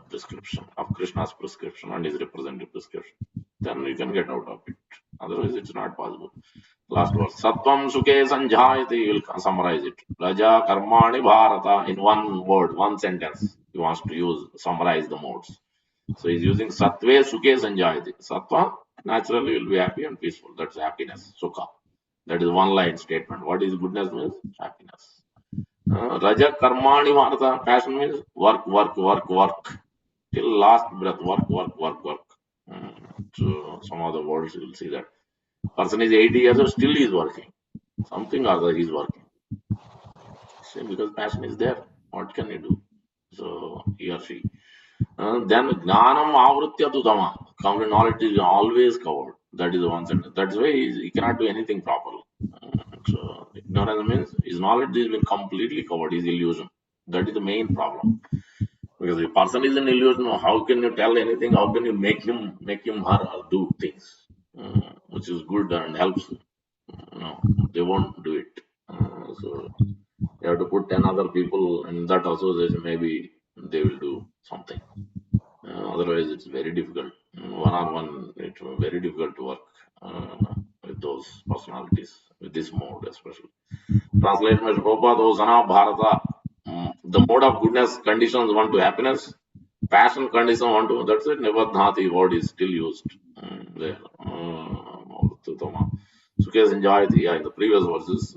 prescription of Krishna's prescription and his representative prescription. Then you can get out of it. Otherwise, it's not possible. Last verse. Sattvam sukhe sanjhayati. You will summarize it. Raja karmani bharata in one word, one sentence. He wants to use, summarize the modes. So he's using sattve sukhe sanjayati. Sattva, naturally, will be happy and peaceful. That's happiness, sukha. That is one line statement. What is goodness means? Happiness. Raja karmani bharata. Passion means work. Till last breath, work. So some of the words you will see that. Person is 80 years old, still he is working. Something or other he is working. See, because passion is there. What can you do? So he or she. Then Gnanam Avritya tu Dama. Complete knowledge is always covered. That is the one sentence. That's why he cannot do anything properly. So ignorance means his knowledge is been completely covered, his illusion. That is the main problem. Because if a person is an illusion, how can you tell anything? How can you make him her do things which is good and helps? No, they won't do it. So you have to put 10 other people in that association, maybe they will do something. Otherwise, it's very difficult. One on one, it's very difficult to work with those personalities, with this mode especially. Translation Mr. Prabhupada, O Sana Bharata, the mode of goodness conditions one to happiness, passion condition one to, that's it, Nivadhati word is still used there. Sukhas enjoyati, yeah, in the previous verses,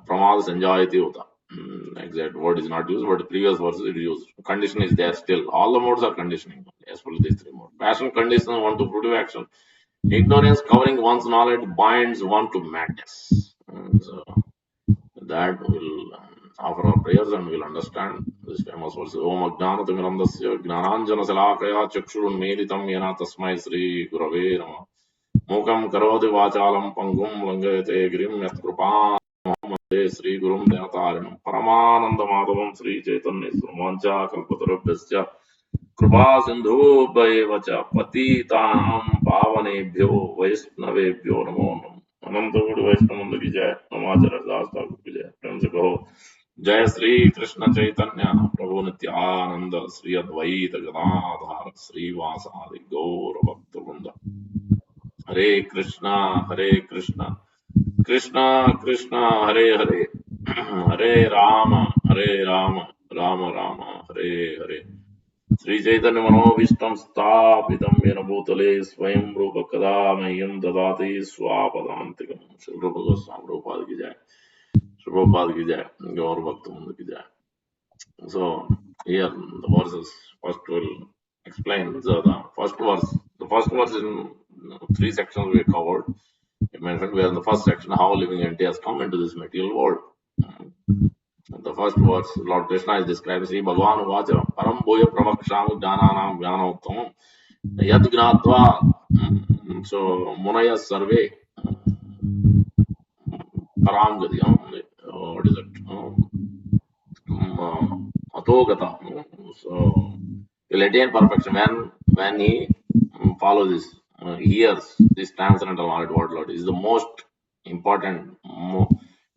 Pramadas enjoyati hota. Exact word is not used, but the previous verses it is used. Condition is there still. All the modes are conditioning, as well as these three modes. Passion condition one to productive action. Ignorance covering one's knowledge binds one to madness. So that will offer our prayers and we'll understand this famous verse. Om Ajnanatimirandasya Gnananjana Salakaya Chakshurunmeditam Yena Tasmai Sri Gurave Nama. Mukam Karoti Vachalam Pangum Langayate Grim Yatkrupa Sri Gurum Denatarinam Paramananda Madhavam Sri Chaitanya Surmancha Kalpatarabhyasya Kripa Sindhu Bhaivacha Patitanam Pavanebhyo Vaishnavebhyo Namo Namo अनंत गुरु वैष्णव की जय नमाचार्य दास ठाकुर की जय प्रेम से कहो जय श्री कृष्ण चैतन्य प्रभु नित्यानंद श्री अद्वैत गदाधार श्रीवासादि गौर भक्त वृंद हरे कृष्णा कृष्णा कृष्णा हरे हरे हरे राम राम राम हरे हरे श्री चैतन्य मनोभीष्टं स्थापितं येन भूतले स्वयं रूप कदा मह्यं ददाति स्वापदान्तिकं श्री रूप गोस्वामी रूपाद की जय श्री रूपाद की जय गौर भक्त वृंद की जय. So here the verses first will explain the first verse. The first verse in three sections we covered. It mentioned we are in the first section how living entity has come into this material world. The first verse, Lord Krishna is describing Sri Bhagavan Vacha Param Bhoya Pravaksham Jnananam Jnanottam Yad Gnatva. So Munaya Sarve Param Gati. What is it? Atogata. So will attain perfection when he follows this, hears this transcendental knowledge what Lord is the most important,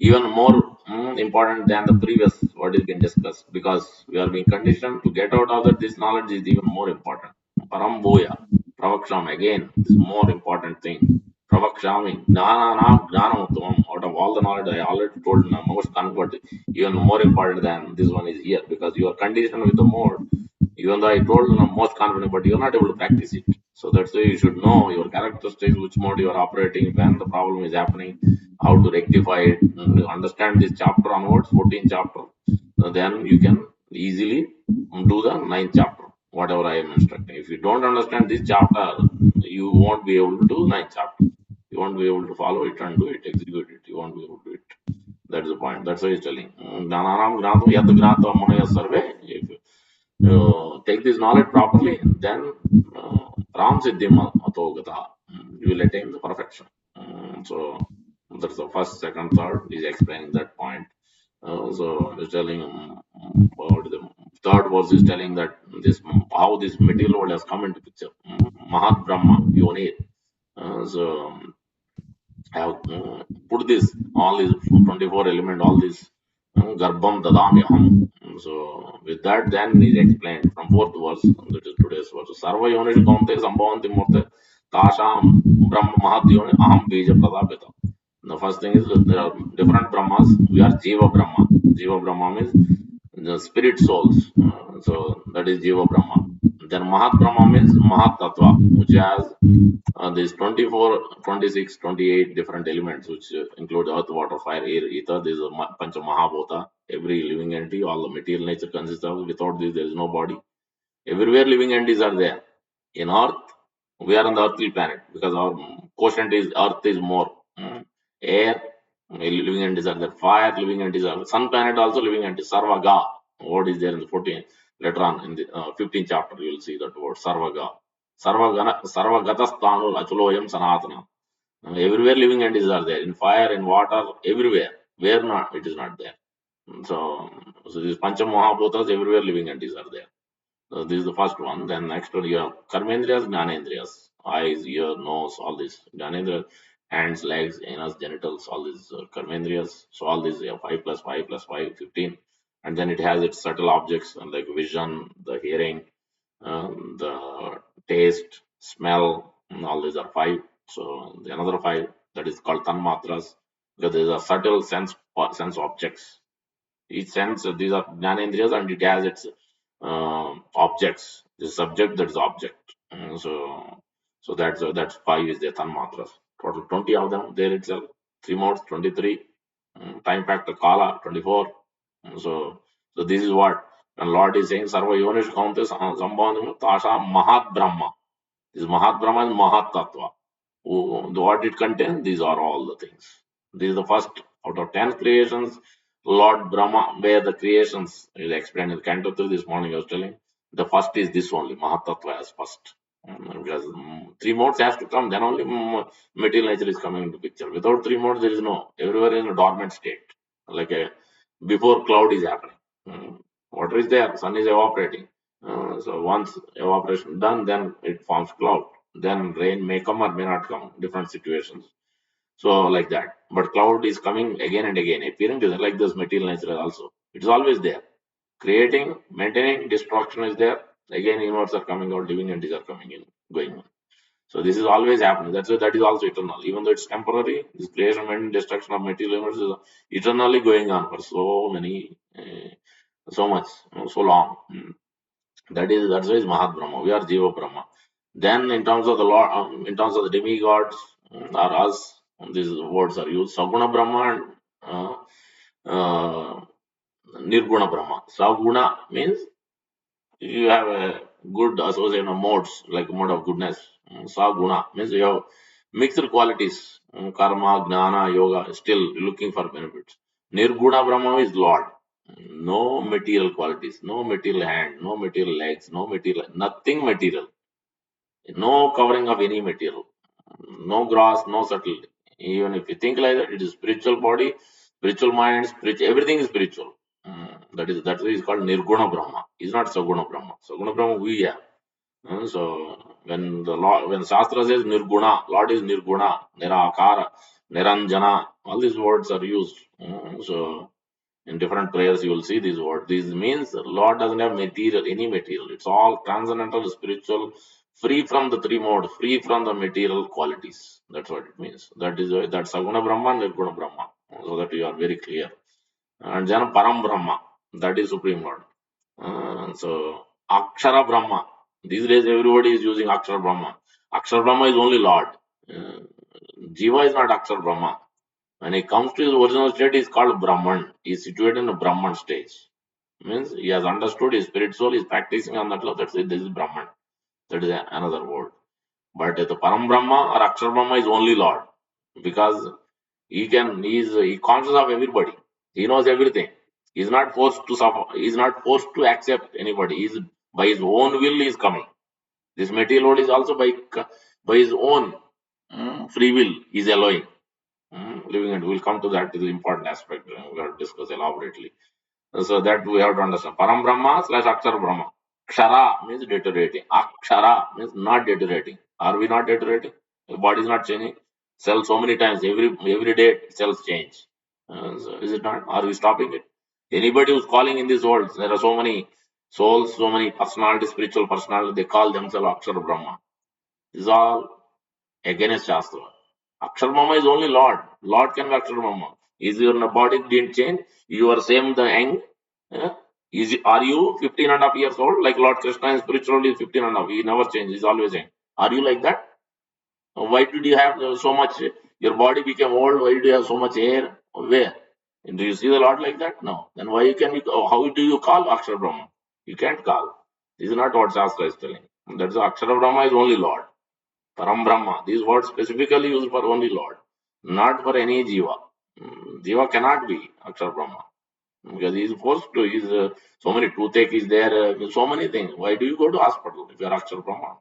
even more important than the previous what is being discussed because we are being conditioned to get out of that. This knowledge is even more important. Paramboya, Pravaksham again, this more important thing. Pravakshami, Jnananam Jnanamuttamam. Out of all the knowledge I already told, most comfort, even more important than this one is here because you are conditioned with the mode. Even though I told most confident, but you are not able to practice it. So that's why you should know your characteristics, which mode you are operating, when the problem is happening, how to rectify it. Understand this chapter onwards, 14th chapter. Then you can easily do the 9th chapter, whatever I am instructing. If you don't understand this chapter, you won't be able to do 9th chapter. You won't be able to follow it and do it, execute it. You won't be able to do it. That's the point. That's why he's telling. Jnananam Gnatu Yad Gnatu Munaya Sarve. If you take this knowledge properly, then Ram Siddhima Atogata. You will attain the perfection. So that's the first, second, third. He's explaining that point. So he's telling about the third verse is telling that this how this material world has come into picture. Mahat Brahma Yoni. So I have put this all these 24 element, all this Garbham Dadami Aham. So with that, then is explained from fourth verse, that is today's verse. Sarva Yonishu Kaunte Sambhavanti Murte Tasham Brahma Mahat Yoni Aham Bija Pradapita. The first thing is that there are different Brahmas. We are Jiva Brahma. Jiva Brahma means the spirit souls. So that is Jiva Brahma. Then Mahat Brahma means Mahat Tattva, which has these 24, 26, 28 different elements, which include earth, water, fire, air, ether. This is a Pancha Mahabhuta. Every living entity, all the material nature consists of. Without this, there is no body. Everywhere living entities are there. In Earth, we are on the earthly planet because our quotient is Earth is more. Air, living entities are there. Fire, living entities are there. Sun planet also living entities. Sarvaga, what is there in the 14th. Later on in the 15th chapter, you will see that word Sarvaga. Sarvagatasthanu Achuloyam Sanatana. Everywhere living entities are there, in fire, in water, everywhere. Where not, it is not there. So these Pancha Mahabhutas, everywhere living entities are there. So this is the first one. Then next one, you have Karmendriyas, Jnanendriyas, eyes, ear, nose, all this. Jnanendriyas, hands, legs, anus, genitals, all these Karmendriyas. So all these, 5 plus 5 plus 5, 15. And then it has its subtle objects like vision, the hearing, the taste, smell, and all these are 5. So the another 5, that is called Tanmatras, because these are subtle sense objects. Each sense, these are Jnanendriyas, and it has its objects. The subject, that is object. So that's 5 is the Tanmatras. Total 20 of them there itself. 3 modes, 23. Time factor Kala, 24. So this is what when Lord is saying Sarva Yonish Kauntes Sambandham Tasha Mahat Brahma. This Mahat Brahma is Mahat Tattva. What it contains, these are all the things. This is the first out of 10 creations. Lord Brahma, where the creations is explained in Canto 3 this morning, I was telling. The first is this only, Mahatattva as first. Because 3 modes has to come, then only material nature is coming into picture. Without 3 modes, there is no, everywhere in a dormant state. Like a before cloud is happening. Water is there, sun is evaporating. So once evaporation done, then it forms cloud. Then rain may come or may not come, different situations. So like that. But cloud is coming again and again, appearing just like this material nature also. It is always there. Creating, maintaining, destruction is there. Again, inwards are coming out, living entities are coming in, going on. So this is always happening. That's why that is also eternal. Even though it's temporary, this creation and destruction of material universe is eternally going on for so many, so much, so long. That's why is Mahat Brahma. We are Jiva Brahma. Then in terms of the Lord, in terms of the demigods or us, these words are used. Saguna Brahma and Nirguna Brahma. Saguna means you have a good association of modes, like mode of goodness. Saguna means you have mixed qualities. Karma, Gnana, Yoga, still looking for benefits. Nirguna Brahma is Lord. No material qualities, no material hand, no material legs, no material, nothing material. No covering of any material. No gross, no subtle. Even if you think like that, it is spiritual body, spiritual mind, spiritual, everything is spiritual. That's why it's called Nirguna Brahma. It's not Saguna Brahma. Saguna Brahma we have. So when the Lord, when Shastra says Nirguna, Lord is Nirguna, Nirakara, Niranjana, all these words are used. So in different prayers, you will see these words. This means the Lord doesn't have material, any material. It's all transcendental, spiritual, free from the 3 modes, free from the material qualities. That's what it means. That is that's Saguna Brahma and Nirguna Brahma. So that you are very clear. And then Param Brahma, that is Supreme Lord. So Akshara Brahma. These days everybody is using Akshara Brahma. Akshara Brahma is only Lord. Uh, Jiva is not Akshara Brahma. When he comes to his original state, he is called Brahman. He is situated in a Brahman stage. Means he has understood his spirit soul, he is practicing on that level. That's it. This is Brahman. That is another word. But the Param Brahma or Akshar Brahma is only Lord. Because he conscious of everybody. He knows everything. He is not forced to suffer. He is not forced to accept anybody. He is by his own will he is coming. This material world is also by his own free will he is allowing. Living and we'll come to that is the important aspect. We have to discuss elaborately. So that we have to understand. Param Brahma slash Akshara Brahma. Kshara means deteriorating. Akshara means not deteriorating. Are we not deteriorating? The body is not changing. Cells so many times every day cells change. So is it not? Are we stopping it? Anybody who's calling in this world, there are so many souls, so many personalities, spiritual personalities. They call themselves Akshara Brahma. This is all against Shastra. Akshar Brahma is only Lord. Lord can be Akshar Brahma. Is your body didn't change? You are same the young. eh? Are you 15 and a half years old? Like Lord Krishna in spiritual is 15 and a half. He never changes. He's always young. Are you like that? Why did you have so much? Your body became old. Why do you have so much hair? Where? Do you see the Lord like that? No. Then why can you? How do you call Akshar Brahma? You can't call. This is not what Shastra is telling. That's Akshara Brahma is only Lord. Param Brahma. These words specifically used for only Lord, not for any Jiva. Jiva cannot be Akshar Brahma. because he is forced to. He's so many toothache is there, so many things. Why do you go to hospital if you are Akshar Brahman?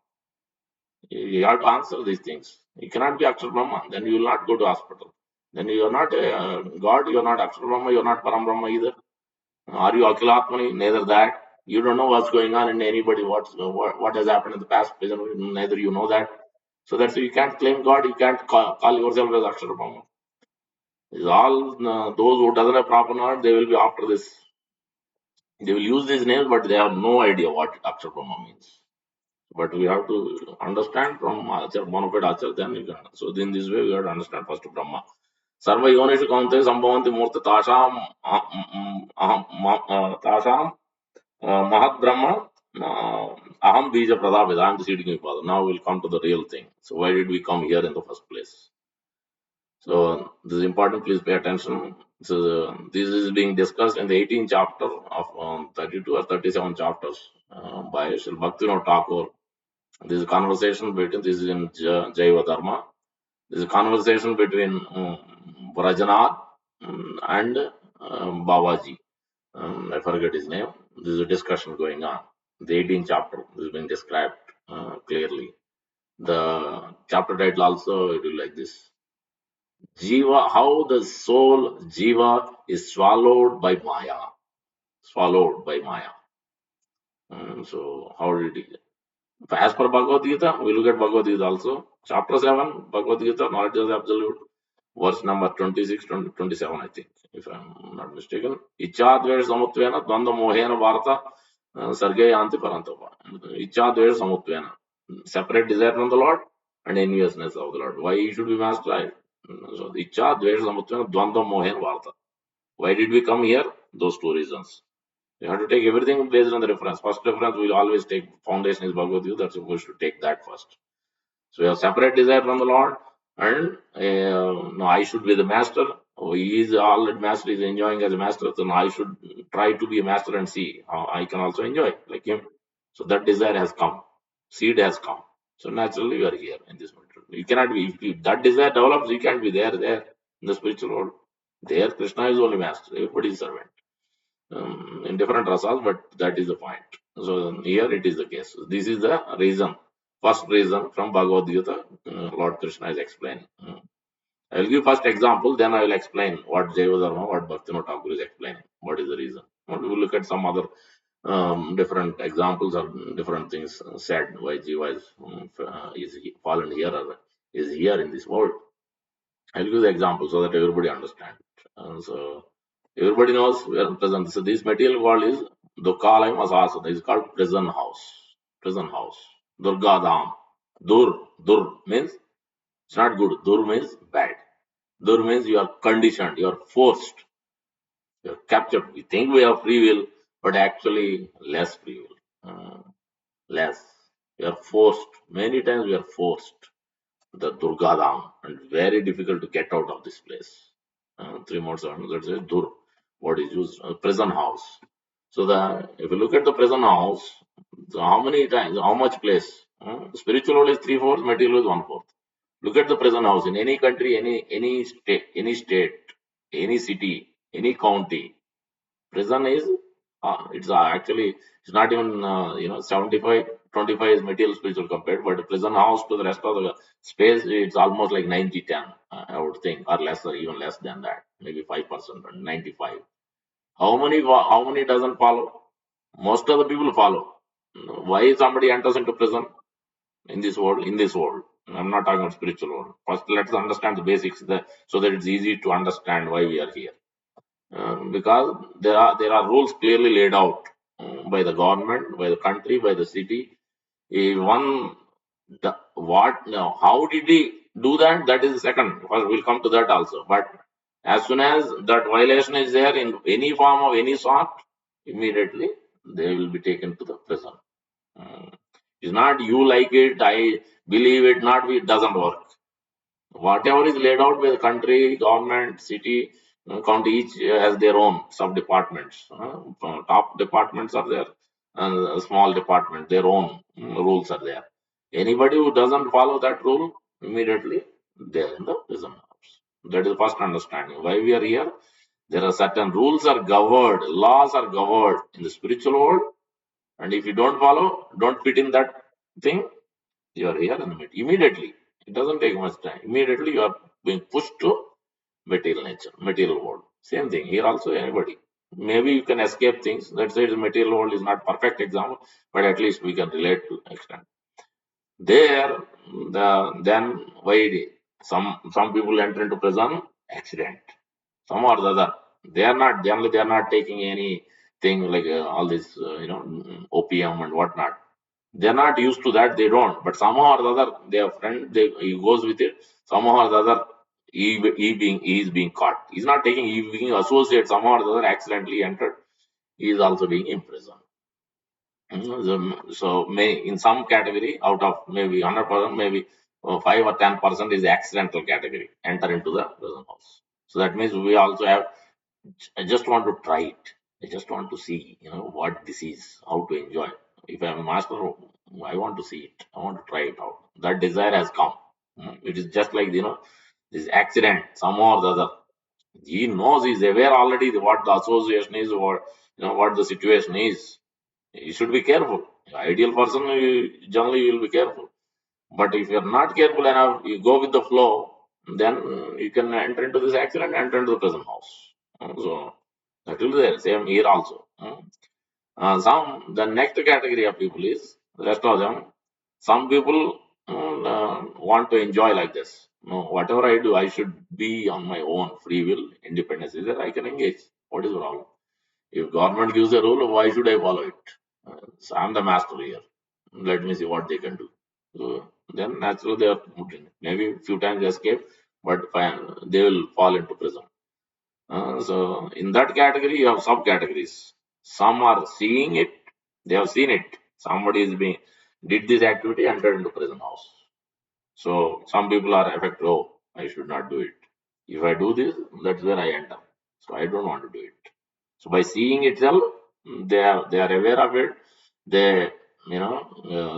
You have to answer these things. You cannot be Akshar Brahman. Then you will not go to hospital. Then you are not God. You are not Akshar Brahma. You are not Param Brahma either. Are you Akhilatmani? Neither that. You don't know what's going on in anybody. What has happened in the past, present. Neither you know that. So that's why you can't claim God. You can't call yourself as Akshar Brahma. It's all those who doesn't have proper knowledge. They will be after this. They will use these names, but they have no idea what Akshar Brahma means. But we have to understand from Achar, bona fide Achar, then you can. So in this way, we have to understand first Brahma. Sarva yonishu kaunte sambhavanti murta tasham mahat Brahma aham bija pradabhida. I am the seeding father. Now we'll come to the real thing. So why did we come here in the first place? So this is important. Please pay attention. So this is being discussed in the 18th chapter of 32 or 37 chapters by Sri Bhaktivinoda Thakur. This is a conversation between, this is in Jaiva Dharma. This is a conversation between Vrajanath and Babaji. I forget his name. This is a discussion going on. The 18th chapter is being described clearly. The chapter title also it will like this. Jiva, how the soul Jiva is swallowed by Maya. Swallowed by Maya. So how did he? As per Bhagavad Gita, we look at Bhagavad Gita also. Chapter 7, Bhagavad Gita, knowledge is absolute. Verse number 26, 27, I think, if I'm not mistaken. Ichadvesh samutvena dvanda mohena varta sarge yanti parantapa. Ichadvesh samutvena. Separate desire from the Lord and enviousness of the Lord. Why he should be master? So, Ichadvesh samutvena dvanda mohena varta. Why did we come here? Those two reasons. You have to take everything based on the reference. First reference, we'll always take foundation is Bhagavad Gita. That's supposed to take that first. So we have separate desire from the Lord, and no, I should be the master. Oh, he is already master. He is enjoying as a master. So now I should try to be a master and see how I can also enjoy like him. So that desire has come. Seed has come. So naturally, we are here in this matter. You cannot be. If that desire develops, you can't be there in the spiritual world. There, Krishna is only master. Everybody is servant in different rasas, but that is the point. So here it is the case. This is the reason, first reason from Bhagavad Gita, Lord Krishna is explaining. I will give first example, then I will explain what Jayavadharma, what Bhaktivinoda Thakur is explaining. What is the reason? And we will look at some other different examples or different things said why Jiva is fallen here or is here in this world. I'll give the example so that everybody understands. So everybody knows we are present. So this material world is Dukkalayam Asasana. It's called prison house. Prison house. Durga Dham. Dur means it's not good. Dur means bad. Dur means you are conditioned, you are forced, you are captured. We think we have free will, but actually less free will. Less. We are forced. Many times we are forced. The Durgadam, and very difficult to get out of this place. 3 months, let's say Dur, what is used, prison house. So the if you look at the prison house, so how many times, how much place? Spiritual world is 3/4, material is 1/4. Look at the prison house in any country, any state, any city, any county. Prison is it's actually it's not even 75-25 is material spiritual compared, but prison house to the rest of the space it's almost like 90-10, I would think, or lesser, even less than that, maybe 5% or 95. How many doesn't follow? Most of the people follow. Why somebody enters into prison in this world? In this world, I'm not talking about spiritual world. First, let's understand the basics, so that it's easy to understand why we are here. Because there are rules clearly laid out by the government, by the country, by the city. If one what now? How did he do that? That is the second. First, we'll come to that also. But as soon as that violation is there in any form of any sort, immediately they will be taken to the prison. It's not you like it, I believe it, not it doesn't work. Whatever is laid out by the country, government, city, county, each has their own sub departments. Top departments are there, and small department, their own rules are there. Anybody who doesn't follow that rule, immediately they are in the prison house. That is the first understanding. Why we are here? There are certain rules are governed, laws are governed in the spiritual world, and if you don't follow, don't fit in that thing, you are here in the immediately. It doesn't take much time. Immediately you are being pushed to material nature, material world. Same thing here also. Anybody, maybe you can escape things. Let's say the material world is not perfect example, but at least we can relate to extent. There, then why some people enter into prison accident, some or the other. They are not generally they are not taking anything like all this opium and whatnot. They are not used to that. They don't. But somehow or the other, their friend he goes with it. Somehow or the other, he is being caught. He's not taking. He being associated somehow or the other accidentally entered. He is also being imprisoned. So may in some category out of maybe 100%, maybe 5 or 10% is the accidental category enter into the prison house. So that means we also have. I just want to try it. I just want to see what this is, how to enjoy. If I'm a master, I want to see it. I want to try it out. That desire has come. It is just like this accident somehow or the other. He knows, he's aware already what the association is, or what the situation is. You should be careful. Ideal person, generally you will be careful. But if you're not careful enough, you go with the flow, then you can enter into this accident, enter into the prison house. So that will be there. Same here also. The next category of people is the rest of them. Some people want to enjoy like this. No, whatever I do, I should be on my own free will, independence is there. I can engage. What is wrong? If government gives a rule, why should I follow it? So I'm the master here. Let me see what they can do. So then naturally they are put in. Maybe a few times they escape, but fine, they will fall into prison. So in that category, you have subcategories. Some are seeing it, they have seen it. Somebody is being did this activity, entered into prison house. So some people are affected. Oh, I should not do it. If I do this, that's where I end up. So I don't want to do it. So by seeing itself, they are aware of it. They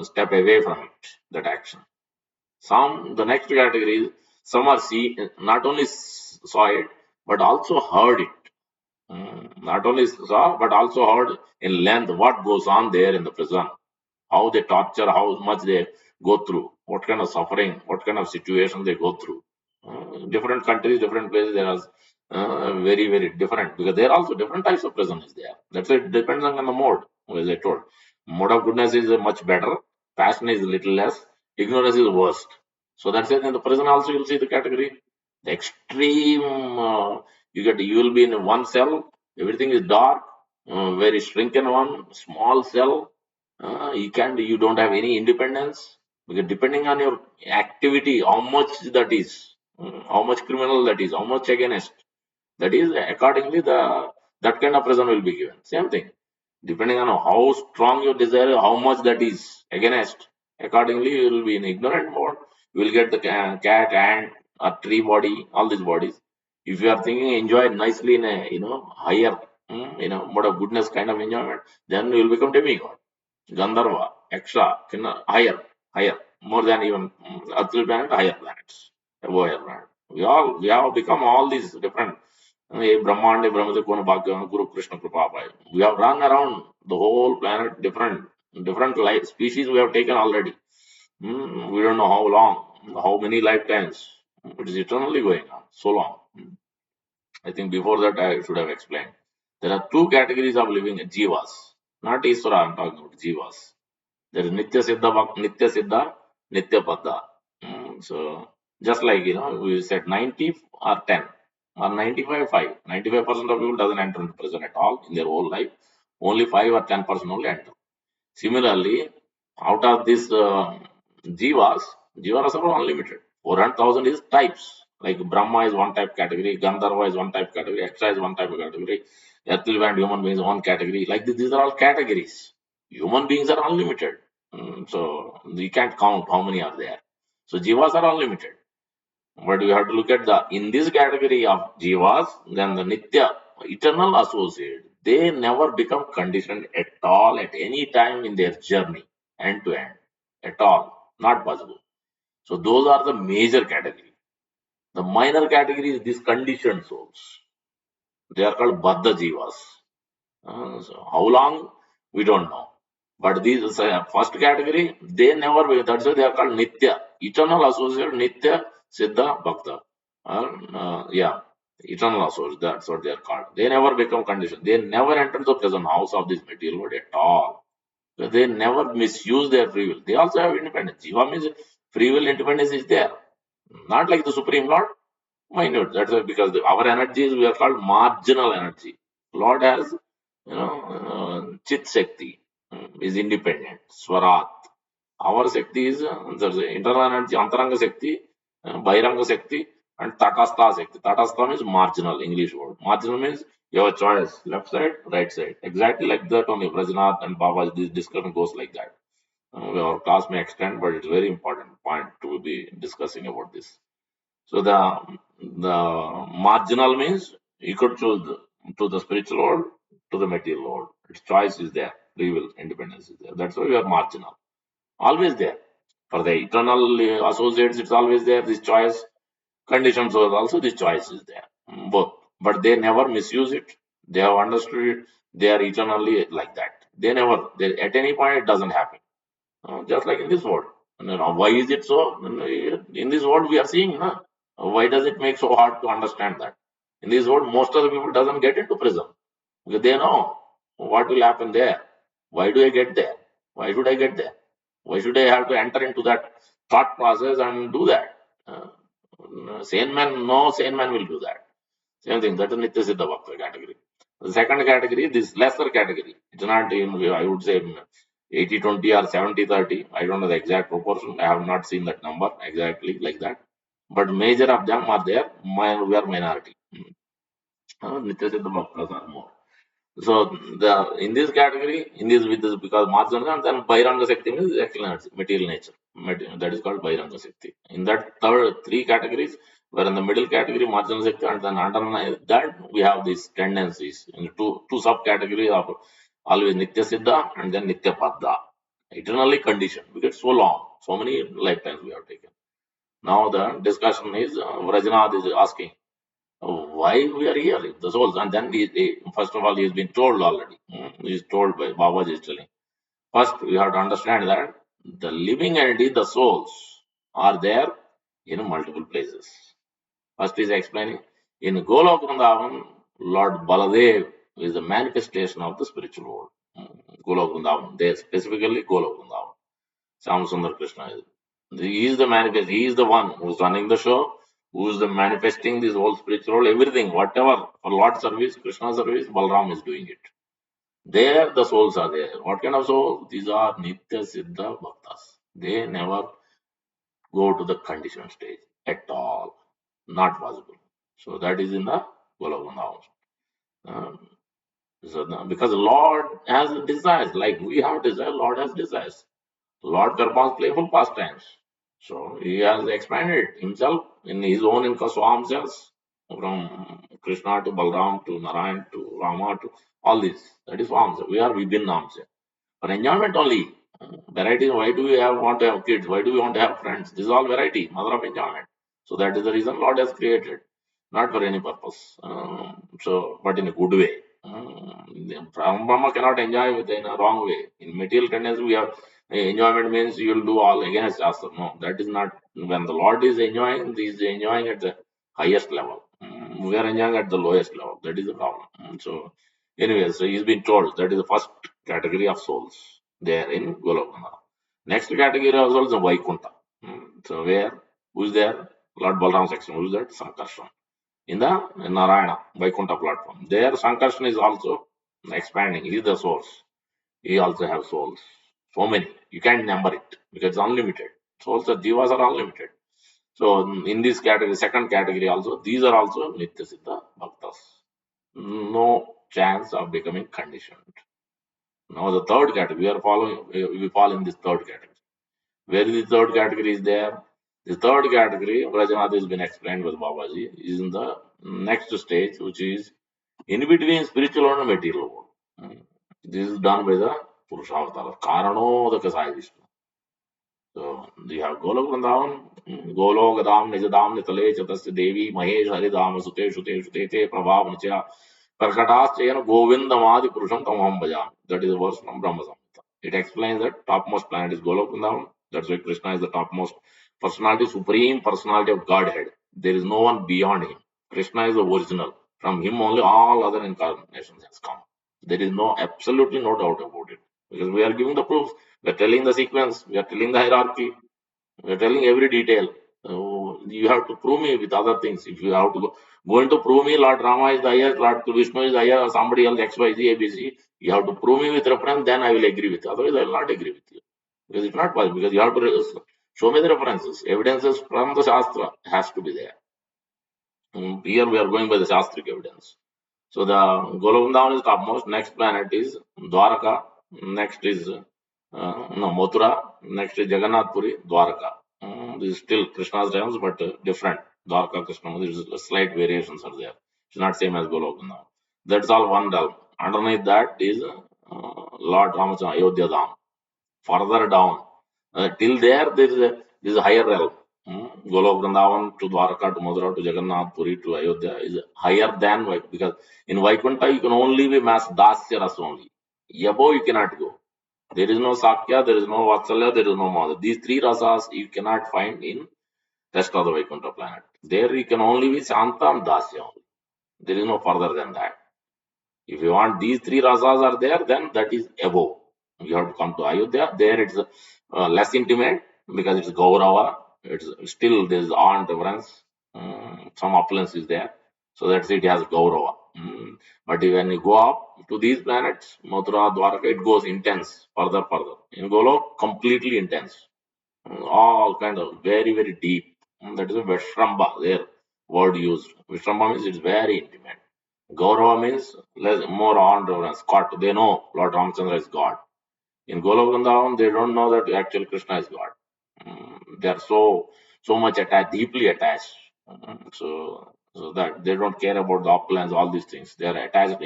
step away from it, that action. Some the next category is some are see not only saw it but also heard it. Not only saw but also heard in length what goes on there in the prison, how they torture, how much they go through, what kind of suffering, what kind of situation they go through. Different countries, different places, there are very, very different because there are also different types of prison is there. That's it depends on the mode, as I told. Mode of goodness is much better, passion is little less, ignorance is worst. So that's it. In the prison also you'll see the category. The extreme you will be in one cell, everything is dark, very shrunken one, small cell, you don't have any independence because depending on your activity, how much that is, how much criminal that is, how much against that is, accordingly that kind of prison will be given. Same thing, depending on how strong your desire, how much that is against, accordingly you will be in ignorant mode. You will get the cat, ant, or tree body, all these bodies. If you are thinking enjoy nicely in a higher mode of goodness kind of enjoyment, then you will become demigod. Gandharva, extra, higher, more than even earthly planet, higher planets, above higher planet. We have become all these different. Brahmanda, Brahmatikona, Bhagyan, Guru Krishna Kripa. We have run around the whole planet, different life species we have taken already. We don't know how long, how many lifetimes. It is eternally going on, so long. I think before that I should have explained. There are two categories of living jivas, not Iswara. I'm talking about jivas. There is Nitya Siddha, Nitya Paddha. So just like we said 90 or 10 or 95 5. 95% of people doesn't enter into prison at all in their whole life. Only 5 or 10% only enter. Similarly, out of this jivas, jivas are unlimited. 400,000 is types. Like Brahma is one type category, Gandharva is one type category, Extra is one type of category, earthly and human beings one category. Like this, these are all categories. Human beings are unlimited. So you can't count how many are there. So jivas are unlimited. But you have to look at in this category of jivas, then the Nitya, eternal associate, they never become conditioned at all at any time in their journey, end to end, at all. Not possible. So those are the major category. The minor category is these conditioned souls. They are called Baddha Jivas. So how long, we don't know. But these first category, they never will. That's why they are called Nitya, eternal associate, Nitya, Siddha, Bhakta. Yeah, eternal associate, that's what they are called. They never become conditioned. They never enter the present house of this material world at all. So they never misuse their free will. They also have independence. Jiva means free will independence is there. Not like the Supreme Lord, minute. That's why, because our energies, we are called marginal energy. Lord has, Chit Shakti, is independent. Swarat. Our Shakti is there's internal energy, Antaranga Shakti, Bahiranga Shakti, and Tatastha Shakti. Tatastha means marginal, English word. Marginal means you have a choice, left side, right side. Exactly like that only. Brajnath and Baba, this discussion goes like that. Our class may extend, but it's very important point to be discussing about this. So the marginal means you could choose to the spiritual world, to the material world. Its choice is there. Free will, independence is there. That's why we are marginal. Always there. For the eternal associates, it's always there. This choice. Conditions are also, this choice is there. Both. But they never misuse it. They have understood it. They are eternally like that. They never, at any point, it doesn't happen. Just like in this world. Why is it so? In this world, we are seeing. Why does it make so hard to understand that? In this world, most of the people doesn't get into prison because they know what will happen there. Why do I get there? Why should I get there? Why should I have to enter into that thought process and do that? Sane man, no sane man will do that. Same thing, that is Nitya Siddha Bhakta category. The second category, this lesser category. It's not in, I would say, 80-20 or 70-30. I don't know the exact proportion. I have not seen that number exactly like that. But major of them are there. We are minority. Nitya Siddha Bhaktas are more. So the in this category, in this with this, because Marjana and then Bairanga Shakti means excellence, material nature. That is called Bairanga Shakti. In that third three categories, where in the middle category Marjana Shakti, and then under that we have these tendencies in two subcategories of always Nitya Siddha and then Nitya Padda. Eternally conditioned. We get so long, so many lifetimes we have taken. Now the discussion is Vrajanath is asking why we are here, the souls. And then first of all, he has been told already. He is told by Babaji is telling. First, we have to understand that the living entity, the souls, are there in multiple places. First, he is explaining in Golok Vrindavan, Lord Baladev is the manifestation of the spiritual world. Golok Vrindavan, there specifically Golok Vrindavan. Sundar Krishna is. He is the manifest. He is the one who is running the show, who is the manifesting this whole spiritual, everything, whatever for Lord service, Krishna service, Balram is doing it. There the souls are there. What kind of souls? These are Nitya Siddha Bhaktas. They never go to the conditioned stage at all. Not possible. So that is in the Golokanda. Um, because Lord has desires, like we have desires, Lord has desires. Lord performs playful pastimes. So he has expanded himself in his own Swam cells from Krishna to Balram to Narayan to Rama to all this. That is Swam. We are within Namsa. For enjoyment only. Variety. Why do we want to have kids? Why do we want to have friends? This is all variety, mother of enjoyment. So that is the reason Lord has created, not for any purpose. But in a good way. Brahma cannot enjoy with in a wrong way. In material tendency, we have enjoyment means you will do all against Shastra. No, that is not. When the Lord is enjoying, he is enjoying at the highest level. We are enjoying at the lowest level. That is the problem. So, anyway, so he's been told that is the first category of souls there in Golokana. Next category of souls is Vaikuntha. So, who is there? Lord Balram section. Who is that? Sankarshan. In the Narayana, Vaikuntha platform. There, Sankarshan is also expanding. He is the source. He also has souls. So many. You can't number it because it's unlimited. Souls of Jivas are unlimited. So in this category, second category also, these are also Nitya Siddha Bhaktas. No chance of becoming conditioned. Now the third category, we fall in this third category. Where is the third category is there? The third category, Vrajanath has been explained by Babaji, is in the next stage, which is in between spiritual and material world. This is done by the Purushavatara, Karanodaka Sai Vishnu. So you have Golok Vrindavan, Gologadam, Nijadam, Nitale, Chatasya Devi, Mahesh, Haridam, Sute, Shute, Shute, Prabhav, Nicha. Prakataschayana Govindamadi Purusham Tamaham Bhajami. That is a verse from Brahma Samhita. It explains that topmost planet is Golok Vrindavan. That's why Krishna is the topmost personality, supreme personality of Godhead. There is no one beyond him. Krishna is the original. From him only all other incarnations has come. There is no absolutely no doubt about it. Because we are giving the proofs. We are telling the sequence. We are telling the hierarchy. We are telling every detail. You have to prove me with other things. If you have to going to prove me Lord Rama is the highest, Lord Vishnu is the highest, or somebody else X, Y, Z, A, B, C, you have to prove me with reference, then I will agree with you. Otherwise, I will not agree with you. Because it's not possible. Because you have to show me the references. Evidences from the Shastra has to be there. Here we are going by the Shastric evidence. So the Golovrindavan is topmost. Next planet is Dwaraka. Next is no Mathura. Next is Jagannath Puri, Dwaraka. This is still Krishna's realms, but different. Dwaraka, Krishna, there is slight variations are there. It's not same as Golovrindavan. That's all one realm. Underneath that is Lord Ramachandra, Ayodhya Dham. Further down, till there is a higher realm. Golok Vrindavan to Dwaraka to Mathura to Jagannath Puri to Ayodhya is higher than because in Vaikuntha you can only be mass Dasya Ras only. Above you cannot go. There is no Sakya, there is no Vatsalya, there is no Madhya. These three rasas you cannot find in rest of the Vaikuntha planet. There you can only be Shanta and Dasya only. There is no further than that. If you want these three rasas are there, then that is above. You have to come to Ayodhya. There it's less intimate because it's Gaurava. It's still there is awe and reverence. Some opulence is there. So that's it has Gaurava. But when you go up to these planets, Mathura, Dwaraka, it goes intense, further. In Golok, completely intense. All kind of very, very deep. That is a Vishramba, their word used. Vishramba means it's very intimate. Gaurava means less, more on reverence. God, they know Lord Ramachandra is God. In Golok Vrindavan, they don't know that actually Krishna is God. They are so much attached, deeply attached. So that they don't care about the opulence, all these things. They are attached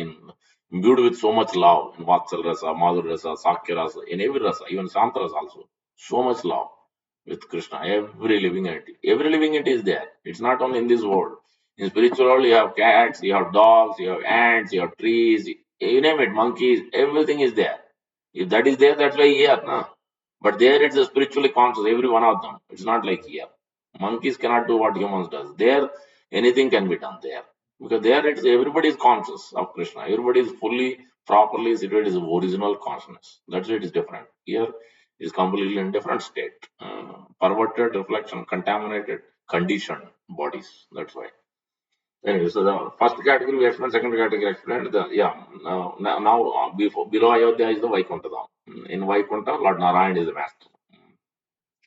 imbued with so much love in Vatsal Rasa, Madhur Rasa, Sakya Rasa, in every Rasa, even Shanta Rasa also. So much love with Krishna, every living entity. Every living entity is there. It's not only in this world. In spiritual world, you have cats, you have dogs, you have ants, you have trees, you name it, monkeys, everything is there. If that is there, that's why here. No? But there it's a spiritually conscious, every one of them. It's not like here. Monkeys cannot do what humans does. There, anything can be done there. Because there it's everybody is conscious of Krishna. Everybody is fully, properly situated as original consciousness. That's why it is different. Here is completely in different state. Perverted reflection, contaminated, conditioned bodies. That's why. Anyway, so the first category we explained, second category explained. Now before below Ayodhya is the Vaikuntha Dham. In Vaikuntha, Lord Narayan is the master.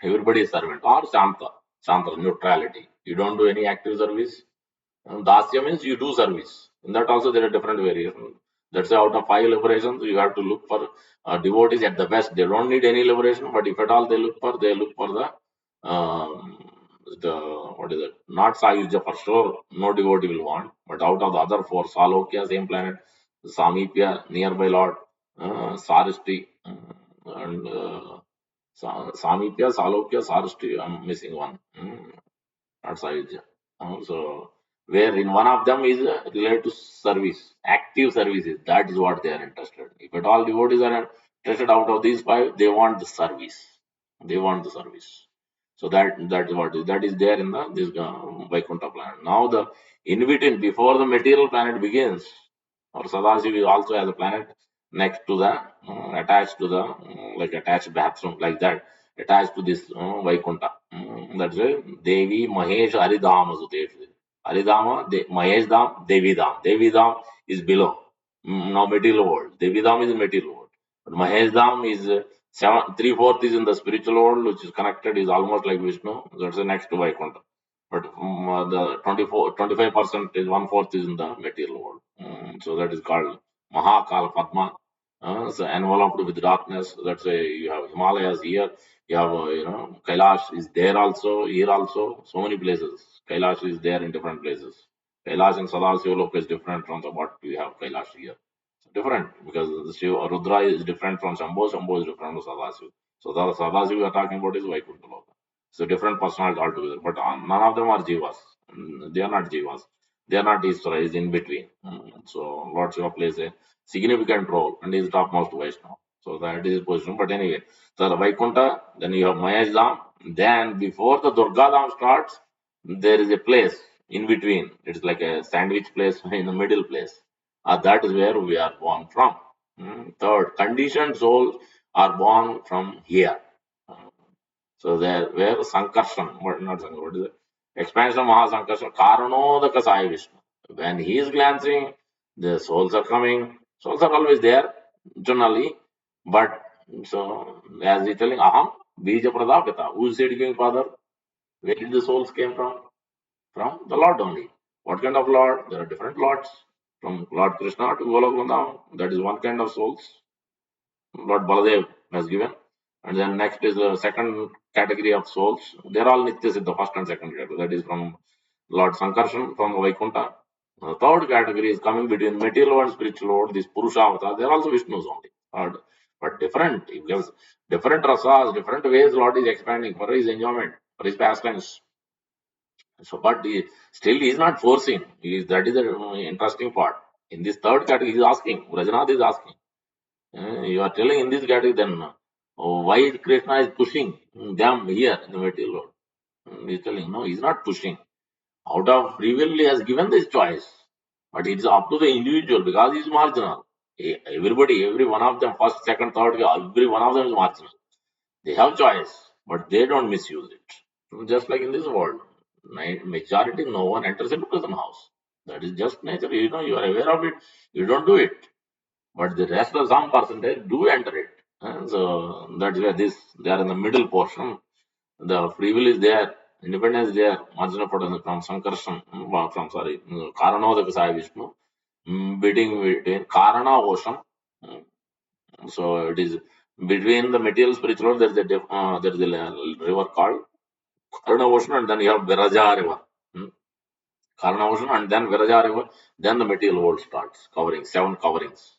Everybody is servant or Shanta, Shanta neutrality. You don't do any active service. Dasya means you do service. In that also there are different variations. That's why out of five liberations, you have to look for devotees at the best. They don't need any liberation, but if at all they look for the what is it? Not Sayuja for sure. No devotee will want. But out of the other four, Salokya, same planet, Samipya, nearby Lord, Sarishti, and Samipya, Salokya, Sarishti. I'm missing one. Not Sayuja. So where in one of them is related to service, active services. That is what they are interested. If at all devotees are interested out of these five, they want the service. They want the service. So that is there in the this Vaikuntha planet. Now the in between before the material planet begins, or Sadashiva also has a planet next to the attached to the like attached bathroom like that attached to this Vaikuntha. That's why Devi Mahesh Haridham Suteshwari. Haridhama, Mahesh Dham, Devi Dham. Devi Dham is below. Now material world. Devi Dham is material world. But Mahesh Dham is three-fourth is in the spiritual world, which is connected, is almost like Vishnu. That's the next to Vaikuntha. But the 25% is one-fourth is in the material world. So that is called Mahakal Padma. So enveloped with darkness. That's why you have Himalayas here. You have, Kailash is there also, here also, so many places. Kailash is there in different places. Kailash in Sadashiva is different from the what we have Kailash here. It's different because the Rudra is different from Shambho, Shambho is different from Sadashiva. So the Sadashiva we are talking about is Vaikuntha Loka. So different personalities altogether, but none of them are Jivas. They are not Jivas. They are not Ishvara, is in between. So Lord Shiva plays a significant role and is topmost Vaishnava. So that is his position. But anyway, so the Vaikuntha, then you have Mahesh Dham. Then before the Durga Dham starts, there is a place in between. It's like a sandwich place in the middle place. That is where we are born from. Third, conditioned souls are born from here. So there, where Sankarshan, not Sankarshan, what is it? Expansion of Mahasankarshan, Karanodaka Sai Vishnu. When he is glancing, the souls are coming. Souls are always there, generally. But so, as he's telling, Aham, Bija Pradapita. Who is it giving father? Where did the souls came from? From the Lord only. What kind of Lord? There are different Lords. From Lord Krishna to Golok Vrindavan. That is one kind of souls. Lord Baladev has given. And then next is the second category of souls. They're all Nityas in the first and second category. That is from Lord Sankarshan, from Vaikuntha. The third category is coming between material and spiritual world, this Purusha avatar. They're also Vishnus only. But different, because different rasas, different ways Lord is expanding for his enjoyment, for his pastimes. So, but still he is not forcing. That is the interesting part. In this third category, he is asking, Rajanath is asking. You are telling in this category then why Krishna is pushing them here in the material world. He's telling no, he's not pushing. Out of free will, he has given this choice, but it's up to the individual because he's marginal. Everybody, every one of them, first, second, third, every one of them is marginal. They have choice, but they don't misuse it. Just like in this world, majority, no one enters into prison house. That is just nature. You are aware of it. You don't do it, but the rest of some percentage do enter it. So that's where they are in the middle portion. The free will is there, independence is there, marginal potential from Sankarshan, from sorry, Karanodaka Sai Vishnu, between Karana ocean. So it is between the material spiritual world, there is a river called Karana ocean, and then you have Viraja river. Karana ocean, and then Viraja river, then the material world starts covering seven coverings.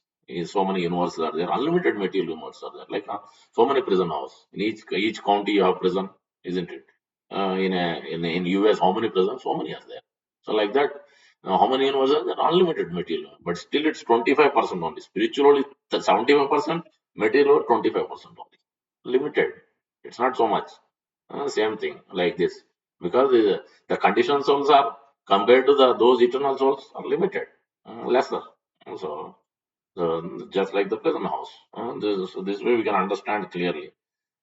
So many universes are there, unlimited material universes are there, like so many prison houses. In each county you have prison, isn't it? In US, how many prisons? So many are there. So like that, how many universes? There are unlimited material, but still it's 25% only. Spiritual is 75%, material 25% only. Limited. It's not so much. Same thing like this, because the conditioned souls are compared to those eternal souls are limited, lesser. So, just like the prison house. So this way we can understand clearly.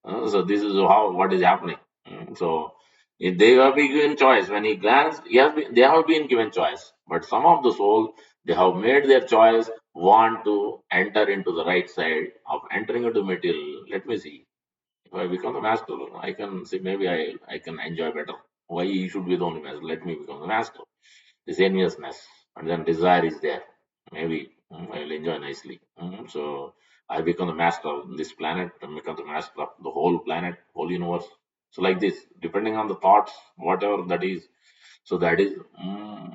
So this is how what is happening. So if they have been given choice. When he glanced, they have been given choice. But some of the souls, they have made their choice, want to enter into the right side of entering into material. Let me see. If I become the master, I can see maybe I can enjoy better. Why he should be the only master? Let me become the master. This enviousness and then desire is there. Maybe I'll enjoy nicely. So I become the master of this planet and become the master of the whole planet, whole universe. So like this, depending on the thoughts, whatever that is. So that is,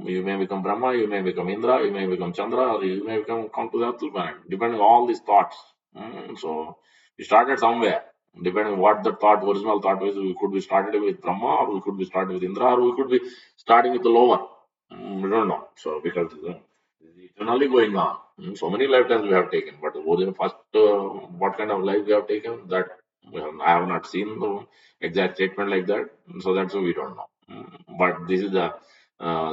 you may become Brahma, you may become Indra, you may become Chandra, or you may come to the earthly planet, depending on all these thoughts. So we started somewhere. Depending on what the thought, original thought was, we could be started with Brahma, or we could be started with Indra, or we could be starting with the lower. We don't know. So because it's eternally going on. So many lifetimes we have taken, but within first, what kind of life we have taken, that I have not seen the exact statement like that. So that's why we don't know. But this is the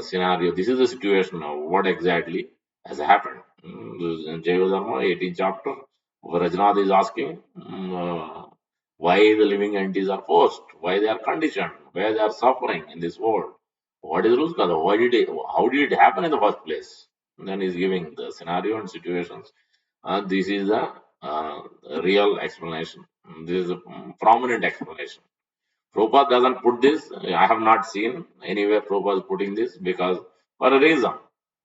scenario. This is the situation of what exactly has happened. This is in Jaiva Dharma, 18th chapter. Rajnath is asking why the living entities are forced, why they are conditioned, why they are suffering in this world. What is root cause? How did it happen in the first place? And then he's giving the scenario and situations. This is the real explanation. This is a prominent explanation. Prabhupada doesn't put this. I have not seen anywhere Prabhupada is putting this because for a reason.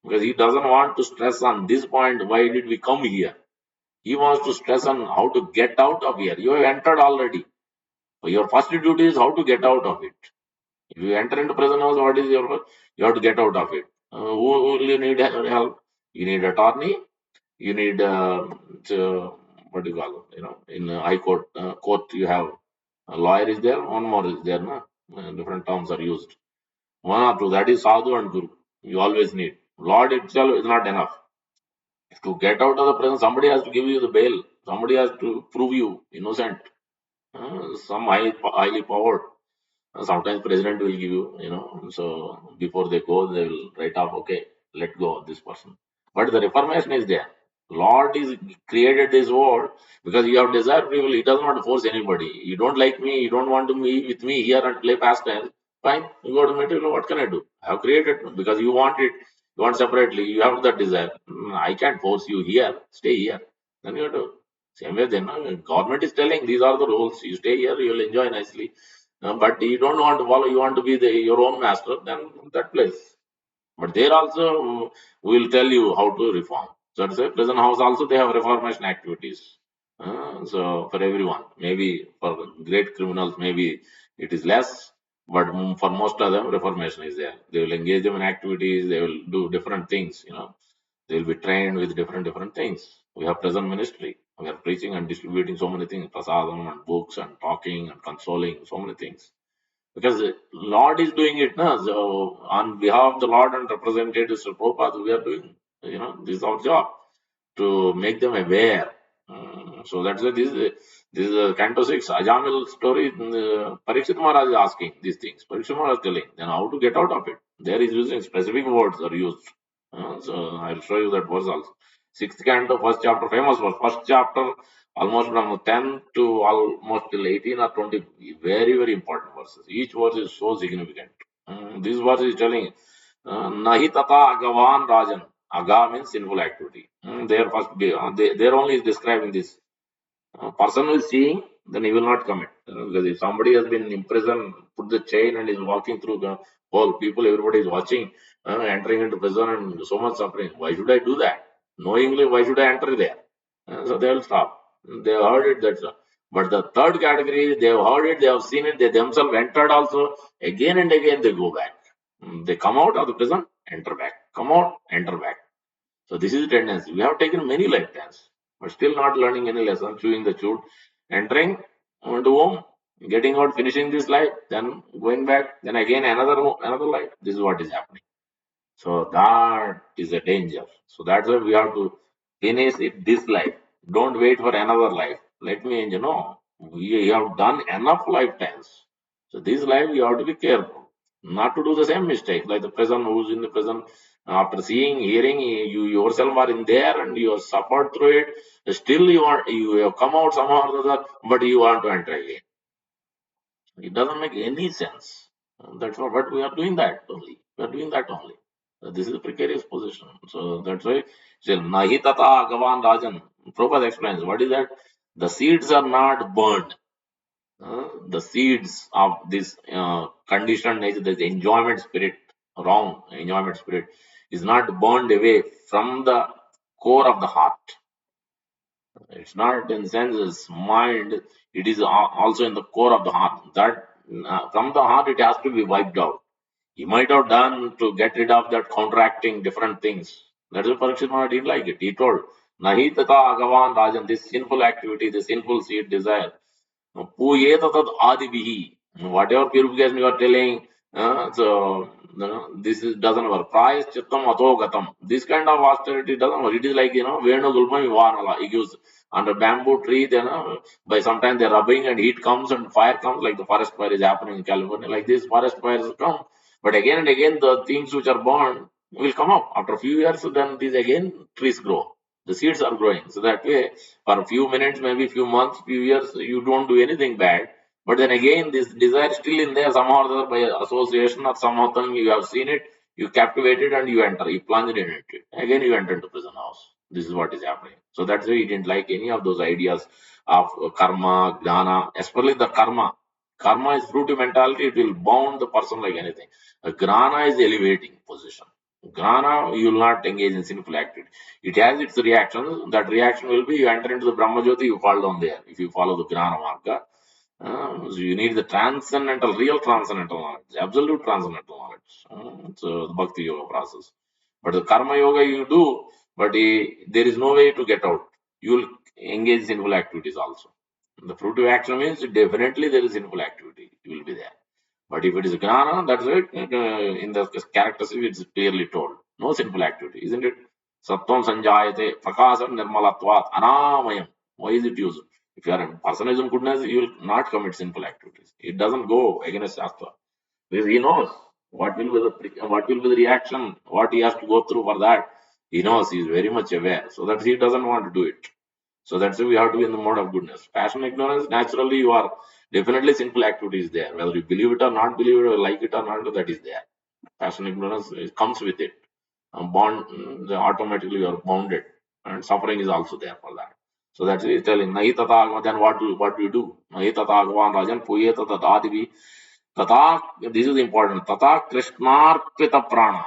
Because he doesn't want to stress on this point. Why did we come here? He wants to stress on how to get out of here. You have entered already. So your first duty is how to get out of it. If you enter into prison house, what is your work? You have to get out of it. Who will you need help? You need attorney. You need what do you call it? In high court, court you have a lawyer is there. One more is there. No? Different terms are used. One or two. That is sadhu and guru. You always need. Lord itself is not enough. To get out of the prison, somebody has to give you the bail. Somebody has to prove you innocent. Some highly powered. Sometimes president will give you, so before they go, they will write off, okay, let go of this person. But the reformation is there. Lord is created this world because you have desire free will. He doesn't want to force anybody. You don't like me, you don't want to be with me here and play pastime. Fine, you go to material. What can I do? I have created because you want it. You want separately. You have that desire. I can't force you here. Stay here. Then you have to. Same way, then government is telling these are the rules. You stay here, you will enjoy nicely, but you don't want to follow, you want to be your own master, then that place. But there also will tell you how to reform. So to say, prison house also they have reformation activities. So for everyone, maybe for great criminals, maybe it is less, but for most of them, reformation is there. They will engage them in activities. They will do different things. They will be trained with different things. We have prison ministry. We are preaching and distributing so many things, prasadam and books and talking and consoling, so many things. Because the Lord is doing it now. So on behalf of the Lord and representative Sri Prabhupada, we are doing, this is our job to make them aware. So that's why this is a Canto 6, Ajamil story. Parikshit Maharaj is asking these things. Parikshit Maharaj is telling, then how to get out of it. There is using specific words are used. So I'll show you that verse also. Sixth canto, first chapter, famous verse. First chapter, almost from 10 to almost till 18 or 20, very, very important verses. Each verse is so significant. This verse is telling, Nahi tata agavan rajan. Aga means sinful activity. There first, there only is describing this. Person who is seeing, then he will not commit. Because if somebody has been imprisoned, put the chain and is walking through the whole, people, everybody is watching, entering into prison and so much suffering. Why should I do that? Knowingly, why should I enter there? So they will stop. They have heard it, that's all. But the third category, they have heard it, they have seen it, they themselves entered also. Again and again they go back. They come out of the prison, enter back. Come out, enter back. So this is the tendency. We have taken many lifetimes, but still not learning any lesson, chewing the chewed, entering into home, getting out, finishing this life, then going back, then again another life. This is what is happening. So that is a danger. So that's why we have to finish it this life. Don't wait for another life. Let me, we have done enough lifetimes. So this life you have to be careful, not to do the same mistake. Like the person who's in the prison, after seeing, hearing, you yourself are in there and you have suffered through it. Still you have come out somehow or other, but you want to enter again. It doesn't make any sense. That's what, but we are doing that only. We are doing that only. This is a precarious position. So that's why, Nahi tata Gavan Rajan. Prabhupada explains, what is that? The seeds are not burned. The seeds of this conditioned nature, this enjoyment spirit, wrong enjoyment spirit, is not burned away from the core of the heart. It's not in senses, mind. It is also in the core of the heart. That from the heart, it has to be wiped out. He might have done to get rid of that counteracting different things. That's why Parikshit Maharaj didn't like it. He told, Nahi tata agavan rajan, this sinful activity, this sinful seed desire, Puyetatad adibihi. Whatever purification you are telling, this doesn't work. Price chittam atogatam. This kind of austerity doesn't work. It is like, Venu Gulma Vivanala. He gives under bamboo tree, then by sometimes they're rubbing and heat comes and fire comes, like the forest fire is happening in California. Like this, forest fires come. But again and again, the things which are burned will come up. After a few years, then these again trees grow. The seeds are growing. So that way, for a few minutes, maybe few months, few years, you don't do anything bad. But then again, this desire still in there somehow or other by association or somehow you have seen it, you captivate it and you enter, you plunge in it. Again, you enter into prison house. This is what is happening. So that's why he didn't like any of those ideas of karma, jnana, especially the karma. Karma is fruitive mentality, it will bound the person like anything. Gnana is elevating position. Gnana, you will not engage in sinful activity. It has its reaction. That reaction will be you enter into the Brahma Jyoti, you fall down there if you follow the Gnana Marga. So you need the transcendental, real transcendental knowledge, absolute transcendental knowledge. So the Bhakti Yoga process. But the Karma Yoga you do, but there is no way to get out. You will engage in sinful activities also. The fruitive action means definitely there is sinful activity. You will be there. But if it is Gnana, that's it. In the characteristic, it's clearly told. No sinful activity, isn't it? Sattvam sanjayate prakasam nirmalatvat anamayam. Why is it used? If you are a person is in goodness, you will not commit sinful activities. It doesn't go against Shastra. Because he knows what will be the reaction, what he has to go through for that. He knows, he is very much aware. So that he doesn't want to do it. So that's why we have to be in the mode of goodness. Passion, ignorance, naturally you are definitely sinful activity is there. Whether you believe it or not believe it or like it or not, that is there. Passion, ignorance comes with it. Bond, automatically you are bounded. And suffering is also there for that. So that's why he's telling, Nahi tata, then what do you do? Nahi tata Agwan Rajan, Puye tata Dadivi, tata, this is important, tata Krishnarpita Prana.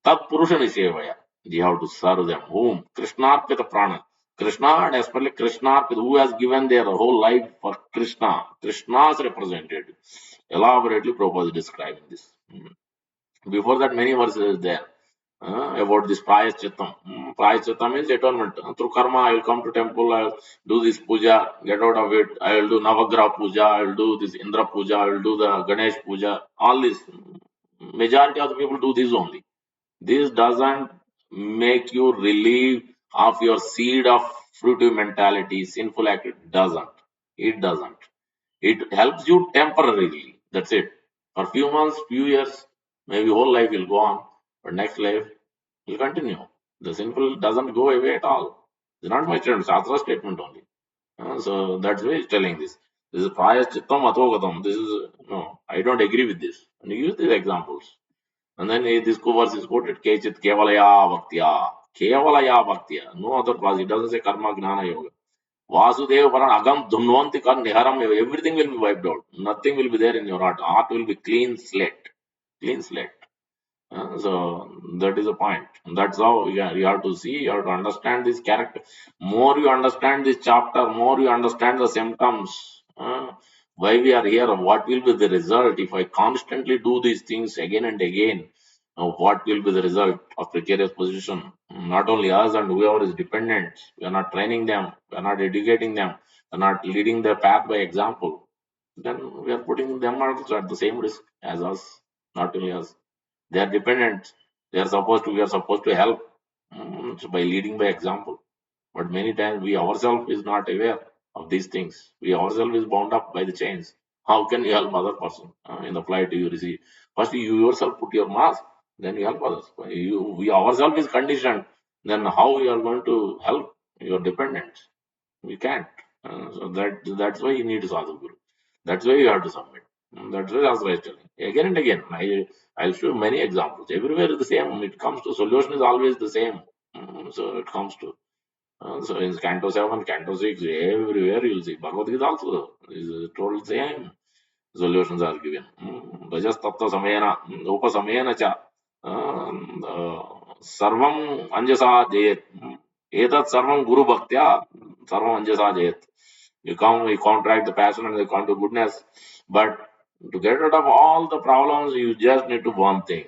Tat Purusha Nisevaya. You have to serve them. Whom? Krishnarpita Prana. Krishna and especially Krishnarpita, who has given their whole life for Krishna. Krishna's representative. Elaborately, Prabhupada is describing this. Before that, many verses there about this Prayachittam. Prayachittam means atonement. Through karma, I will come to temple, I will do this puja, get out of it. I will do Navagraha puja, I will do this Indra puja, I will do the Ganesh puja. All this. Majority of the people do this only. This doesn't make you relieve of your seed of fruitive mentality, sinful act. It doesn't. It doesn't. It helps you temporarily. That's it. For few months, few years, maybe whole life will go on, but next life will continue. The sinful doesn't go away at all. It's not my statement, Shastra statement only. So that's why he's telling this. This is prayachittam atogatam. This is no, I don't agree with this. And he use these examples. And then this verse is quoted, Kechit Kevalaya Bhaktya. Kevalaya Bhaktya. No other clause. It doesn't say Karma Gnana Yoga. Vasudev Paran Agam Dhunvanti Kar Niharam. Everything will be wiped out. Nothing will be there in your heart. Heart will be clean slate. Clean slate. So that is the point. That's how you have to see, you have to understand this character. More you understand this chapter, more you understand the symptoms. Why we are here, what will be the result if I constantly do these things again and again? What will be the result of precarious position? Not only us and whoever is dependent. We are not training them, we are not educating them, we are not leading the path by example. Then we are putting them also at the same risk as us, not only us. They are dependent. We are supposed to help so by leading by example. But many times we ourselves is not aware of these things. We ourselves is bound up by the chains. How can you help other person in the flight you receive? First you yourself put your mask, then you help others. We ourselves is conditioned. Then how we are going to help your dependents? We can't. That's why you need Sadhguru. That's why you have to submit. That's why that's why I'm telling. Again and again, I'll show many examples. Everywhere is the same. It comes to solution is always the same. So it comes to so in Canto 7, Canto 6, everywhere you'll see. Bhagavad Gita also is told the same. Solutions are given. Rajas tattva samena, upa samena cha. Sarvam anjasa jayet. Etat sarvam guru bhaktya. Sarvam anjasa jayet. You counteract the passion and you come to goodness. But to get rid of all the problems, you just need to one thing.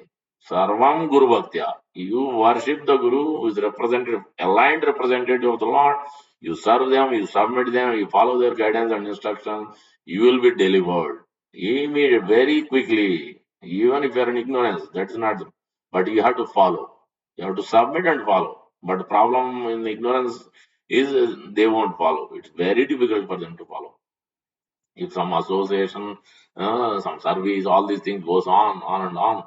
Sarvam Guru Bhaktya. You worship the Guru who is representative, aligned representative of the Lord. You serve them, you submit them, you follow their guidance and instructions. You will be delivered. Immediately, very quickly. Even if you are in ignorance, that's not. But you have to follow. You have to submit and follow. But the problem in ignorance is they won't follow. It's very difficult for them to follow. If some association, some service, all these things goes on and on,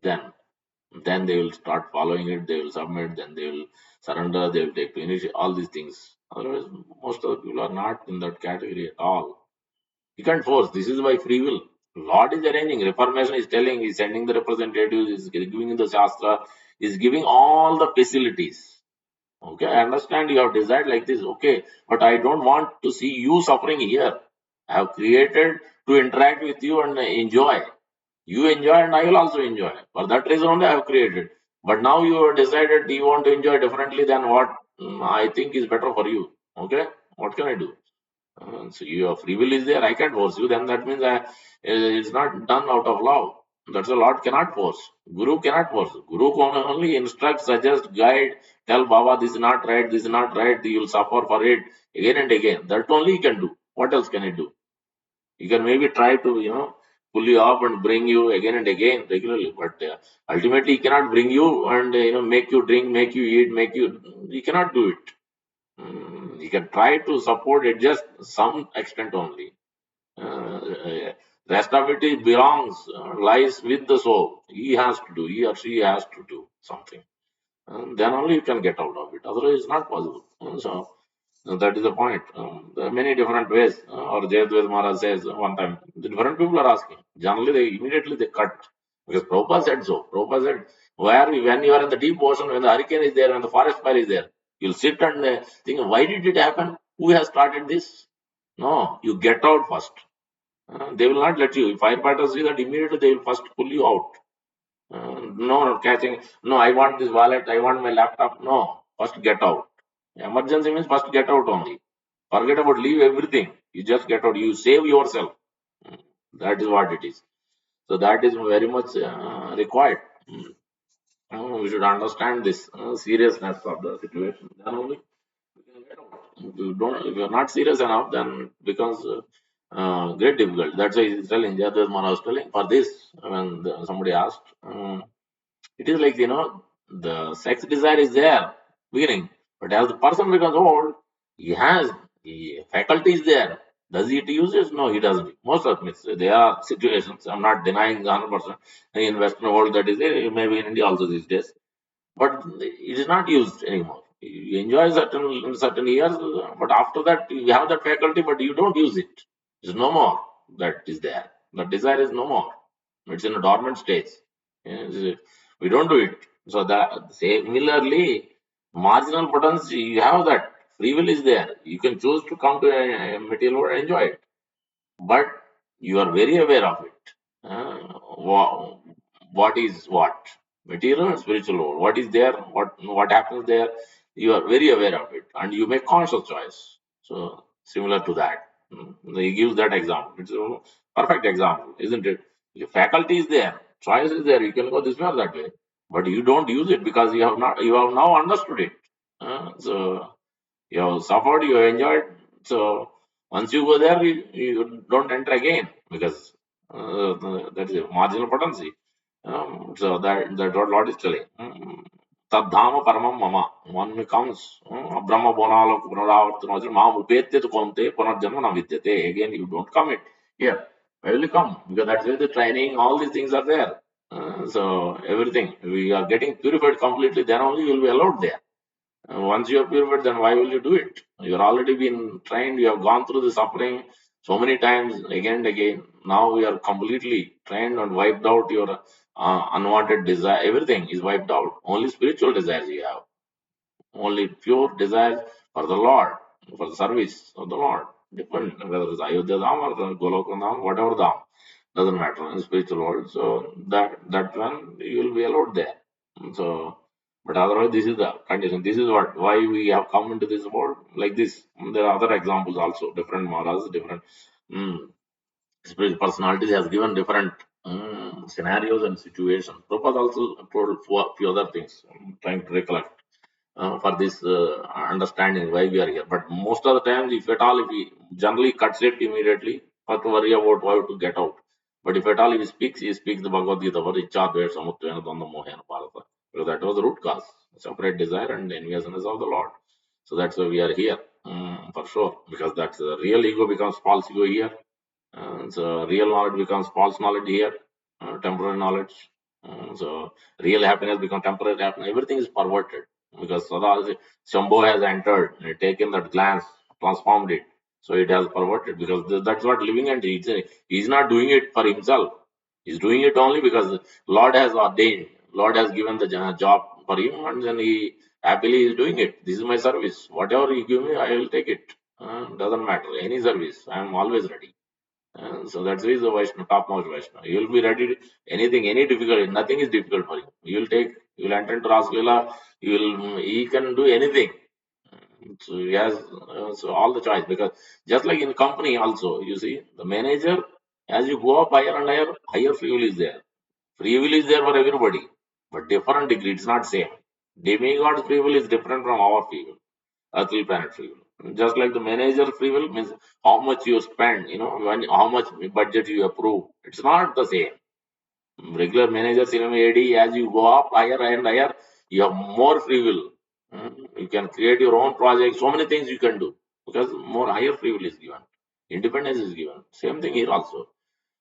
then they will start following it. They will submit. Then they will surrender. They will take finish all these things. Otherwise, most of the people are not in that category at all. You can't force. This is by free will. Lord is arranging. Reformation is telling. He's sending the representatives. Is giving the shastra. Is giving all the facilities. Okay, I understand you have desired like this. Okay, but I don't want to see you suffering here. I have created to interact with you and enjoy. You enjoy and I will also enjoy. For that reason only I have created. But now you have decided you want to enjoy differently than what I think is better for you. Okay, what can I do? So your free will is there. I can't force you. Then that means it's not done out of love. That's a Lord cannot force. Guru cannot force. Guru can only instruct, suggest, guide, tell Baba this is not right, this is not right, you will suffer for it again and again. That only he can do. What else can he do? He can maybe try to, pull you up and bring you again and again regularly. But ultimately, he cannot bring you and make you drink, make you eat, make you. He cannot do it. He can try to support it just some extent only. Rest of it belongs, lies with the soul. He has to do, he or she has to do something. Then only you can get out of it. Otherwise, it's not possible. So that is the point. There are many different ways. Or Jayadvaita Maharaj says one time, the different people are asking. Generally, they immediately they cut. Because Prabhupada said so. Prabhupada said, when you are in the deep ocean, when the hurricane is there, when the forest fire is there, you'll sit and think, why did it happen? Who has started this? No, you get out first. They will not let you. If firefighters see that, immediately they will first pull you out. No catching. No, I want this wallet. I want my laptop. No, first get out. Emergency means first get out only. Forget about leave everything. You just get out. You save yourself. Mm, That is what it is. So that is very much required. We should understand this seriousness of the situation. Then only we can get out. If you are not serious enough, then it becomes great difficult. That's why he's telling. Jadavas Maharaj was telling for this when somebody asked. It is like, the sex desire is there, beginning, but as the person becomes old, he has the faculty is there. Does he use it? No, he doesn't. Most of it, there are situations. I'm not denying 100%. In Western world, that is there. Maybe in India also these days, but it is not used anymore. You enjoy certain years, but after that you have that faculty, but you don't use it. It's no more. That is there. The desire is no more. It's in a dormant stage. Yes, we don't do it. So that similarly, marginal potency, you have that free will is there. You can choose to come to a material world and enjoy it, but you are very aware of it. What is what? Material and spiritual world. What is there? What happens there? You are very aware of it, and you make conscious choice. So similar to that, he gives that example. It's a perfect example, isn't it? Your faculty is there, choice is there. You can go this way or that way, but you don't use it because you have not. You have now understood it. So you have suffered, you have enjoyed. So once you go there, you don't enter again because that is a marginal potency. So that what Lord is telling. Tadhama paramam mama. One becomes Brahma bonalo punaravardhana mam upete to konte punarjanma na vidyate. Again, you don't come it here. Where will you come? Because that's where the training, all these things are there. So everything we are getting purified completely. Then only you will be allowed there. Once you are purified, then why will you do it? You're already been trained, you have gone through the suffering so many times again and again. Now you are completely trained and wiped out your unwanted desire. Everything is wiped out. Only spiritual desires you have. Only pure desires for the Lord, for the service of the Lord. Different, whether it's Ayodhya Dham or the Goloka Dham, whatever Dham, doesn't matter in the spiritual world. So that one you will be allowed there. So, but otherwise, this is the condition. This is why we have come into this world like this. There are other examples also. Different Maharaj, different mm, spiritual personalities has given different scenarios and situations. Prabhupada also told few other things. I'm trying to recollect for this understanding why we are here. But most of the times, if at all, if he generally cuts it immediately, not to worry about how to get out. But if at all he speaks the Bhagavad Gita, for Icha Dvesh Samutvena Dvanda Mohena Bharata. Because that was the root cause, separate desire and enviousness of the Lord. So that's why we are here, for sure. Because that's the real ego becomes false ego here. So real knowledge becomes false knowledge here, temporary knowledge. So real happiness becomes temporary happiness. Everything is perverted because Sada Shambho has entered, taken that glance, transformed it. So it has perverted because that's what living entity. He's not doing it for himself. He's doing it only because Lord has ordained. Lord has given the job for him, and then he happily is doing it. This is my service. Whatever you give me, I will take it. Doesn't matter any service. I am always ready. So that's why he's a Vaishnava, topmost Vaishnava. You will be ready to anything, any difficulty, nothing is difficult for you. You will enter into Raslila, he can do anything. So he has so all the choice because just like in company also, you see, the manager, as you go up higher and higher, higher free will is there. Free will is there for everybody, but different degree, it's not same. Demigod free will is different from our free will, earthly planet free will. Just like the manager free will means how much you spend, how much budget you approve. It's not the same. Regular managers, AD, as you go up higher and higher, you have more free will. You can create your own project. So many things you can do because more higher free will is given. Independence is given. Same thing here also.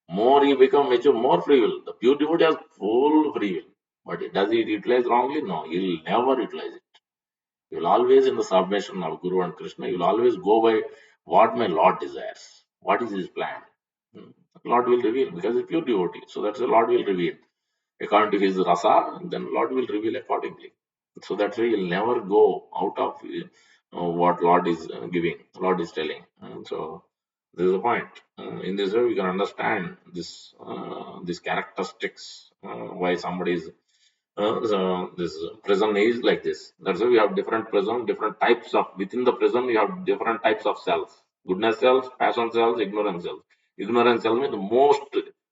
More you become mature, more free will. The pure devotee has full free will. But does he utilize wrongly? No, he will never utilize it. You will always in the submission of Guru and Krishna, you will always go by what my Lord desires. What is his plan? Hmm. Lord will reveal because it's pure devotee. So that's the Lord will reveal. According to his rasa, then Lord will reveal accordingly. So that way you'll never go out of what Lord is giving, Lord is telling. So this is the point. In this way, we can understand these characteristics why somebody is so this prison is like this. That's why we have different prison, different types of within the prison. We have different types of cells: goodness cells, passion cells, ignorance cells. Ignorance cells means the most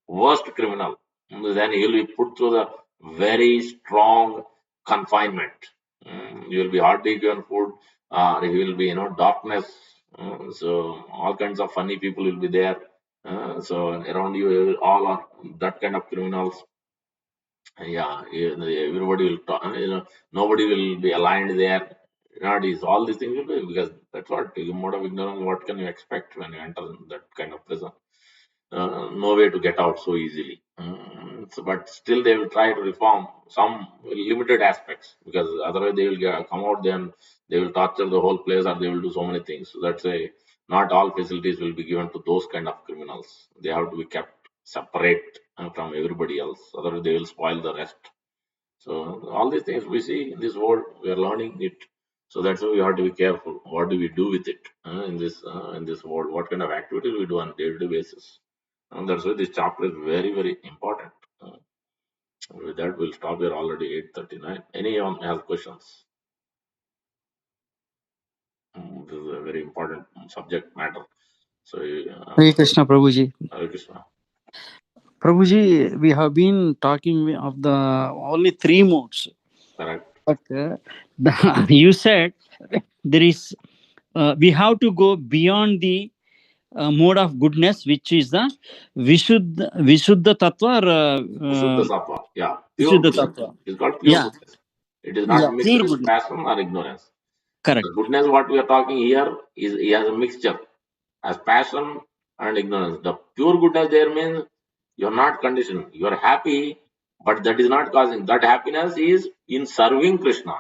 worst criminal. Then he will be put through the very strong confinement. You will be hardly given food, or he will be darkness. So all kinds of funny people will be there. So around you, all are that kind of criminals. Yeah, everybody will talk, nobody will be aligned there. Not is all these things will be because that's what you mode of ignorance. What can you expect when you enter that kind of prison? No way to get out so easily. But still, they will try to reform some limited aspects because otherwise they will come out. Then they will torture the whole place, or they will do so many things. So that's why not all facilities will be given to those kind of criminals. They have to be kept separate from everybody else. Otherwise, they will spoil the rest. So all these things we see in this world, we are learning it. So that's why we have to be careful. What do we do with it in this world? What kind of activities we do on a day-to-day basis? And that's why this chapter is very very important. Uh, with that, we'll stop here already 8:39. Anyone has questions? This is a very important subject matter. So, Hare Krishna, Prabhuji. Hare Krishna. Prabhuji, we have been talking of the only three modes. Correct. But you said there is we have to go beyond the mode of goodness, which is the Vishuddha Tattva or Suddha Sattva. Yeah. Pure Vishuddha goodness. Tattva. It is called pure Yeah, goodness. It is not yeah, mixed pure with goodness. passion or ignorance. Correct. The goodness what we are talking here is he has a mixture as passion and ignorance. The pure goodness there means you're not conditioned. You are happy, but that is not causing. That happiness is in serving Krishna.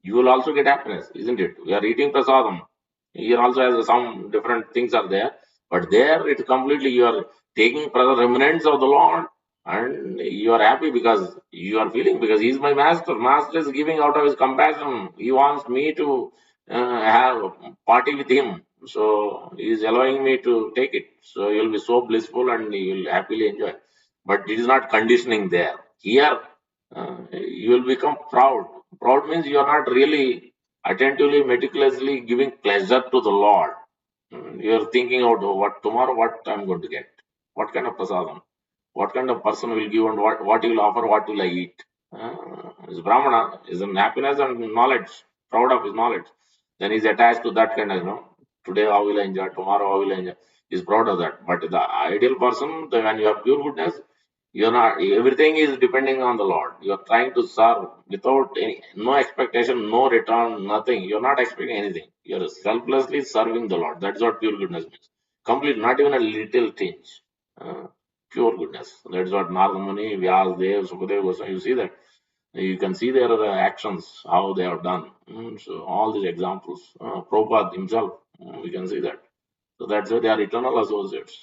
You will also get happiness, isn't it? We are eating prasadam. Here also has some different things are there, but there it's completely you are taking remnants of the Lord, and you are happy because you are feeling because He is my master. Master is giving out of His compassion. He wants me to have party with Him, so He is allowing me to take it. So you will be so blissful and you will happily enjoy. But it is not conditioning there. Here you will become proud. Proud means you are not really attentively, meticulously giving pleasure to the Lord. You are thinking out what tomorrow, what I'm going to get, what kind of prasadam, what kind of person will give and what he will offer, what will I eat. Is Brahmana, is in happiness and knowledge, proud of his knowledge. Then he's attached to that kind of, today how will I enjoy, tomorrow how will I enjoy. He's proud of that. But the ideal person, when you have pure goodness, you're not, everything is depending on the Lord. You're trying to serve without no expectation, no return, nothing. You're not expecting anything. You're selflessly serving the Lord. That's what pure goodness means. Complete, not even a little tinge. Uh, Pure goodness. That's what Narada Muni, Vyas, Dev, Sukadeva Goswami, you see that. You can see their actions, how they have done. So all these examples. Prabhupada himself, we can see that. So that's why they are eternal associates.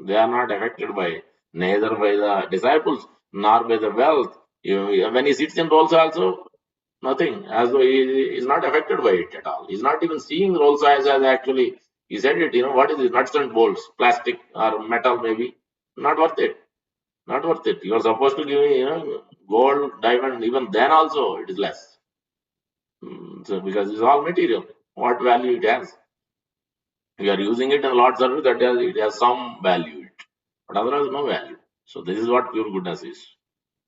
They are not affected by neither by the disciples nor by the wealth. When he sits in rolls also, nothing. As though he is not affected by it at all. He's not even seeing rolls as actually. He said it, what is this? Nuts and bolts, plastic or metal maybe. Not worth it. Not worth it. You are supposed to give me, gold, diamond, even then also it is less. So because it's all material. What value it has? We are using it in a lot service it has some value, but otherwise no value. So this is what pure goodness is.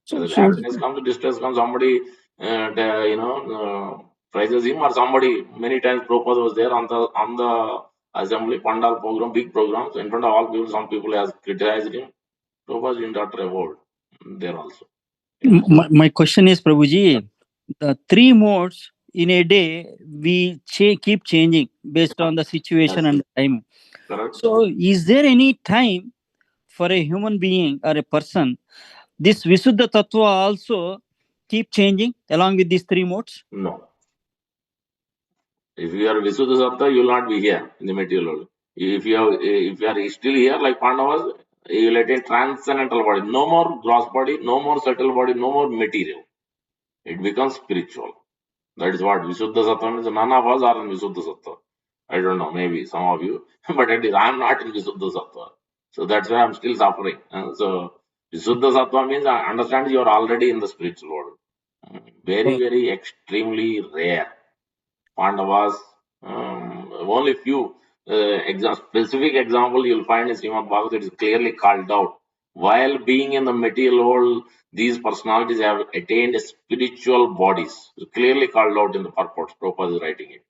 So, Whether so happiness comes, distress comes, somebody, praises him or somebody. Many times Prabhupada was there on the assembly, Pandal program, big programs, in front of all people, some people has criticized him. Prabhupada didn't utter a word there also. Yeah. My question is, Prabhuji, the three modes in a day we keep changing based on the situation Yes. and time. Correct. So, is there any time for a human being or a person this Visuddha Tattva also keep changing along with these three modes? No. If you are Visuddha Sattva, you will not be here in the material world. If you are still here like Pandavas, you will attain transcendental body. No more gross body, no more subtle body, no more material. It becomes spiritual. That is what Visuddha Sattva means. None of us are in Visuddha Sattva. I don't know, maybe some of you, but at least I am not in Visuddha Sattva. So that's why I'm still suffering. So Visuddha Sattva means I understand you are already in the spiritual world. Very, Oh, very extremely rare. Pandavas, only few specific example you'll find in Srimad Bhagavatam. It is clearly called out. While being in the material world, these personalities have attained spiritual bodies. It's clearly called out in the purports. Prabhupada is writing it.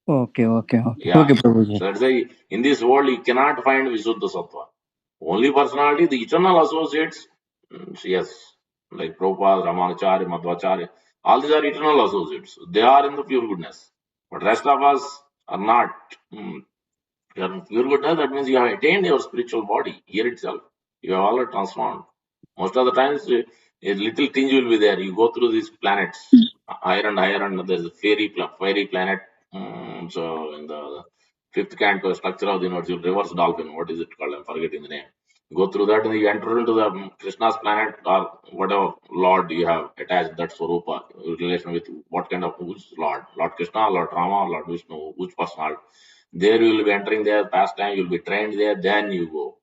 okay, Yeah. Prabhuji. So that's why in this world you cannot find Visuddha Sattva. Only personality, the eternal associates, yes, like Prabhupada, Ramanacharya, Madhvacharya, all these are eternal associates. They are in the pure goodness. But rest of us are not. You are in pure goodness, that means you have attained your spiritual body here itself. You have already transformed. Most of the times, a little tinge will be there. You go through these planets, higher, and there's a fairy planet. So, in the fifth canto, structure of the universe, you reverse dolphin. What is it called? I'm forgetting the name. You go through that, and you enter into the Krishna's planet or whatever Lord you have attached that Swarupa relation with what kind of which Lord, Lord Krishna, Lord Rama, Lord Vishnu, which personality. There you will be entering their pastime, you will be trained there, then you go.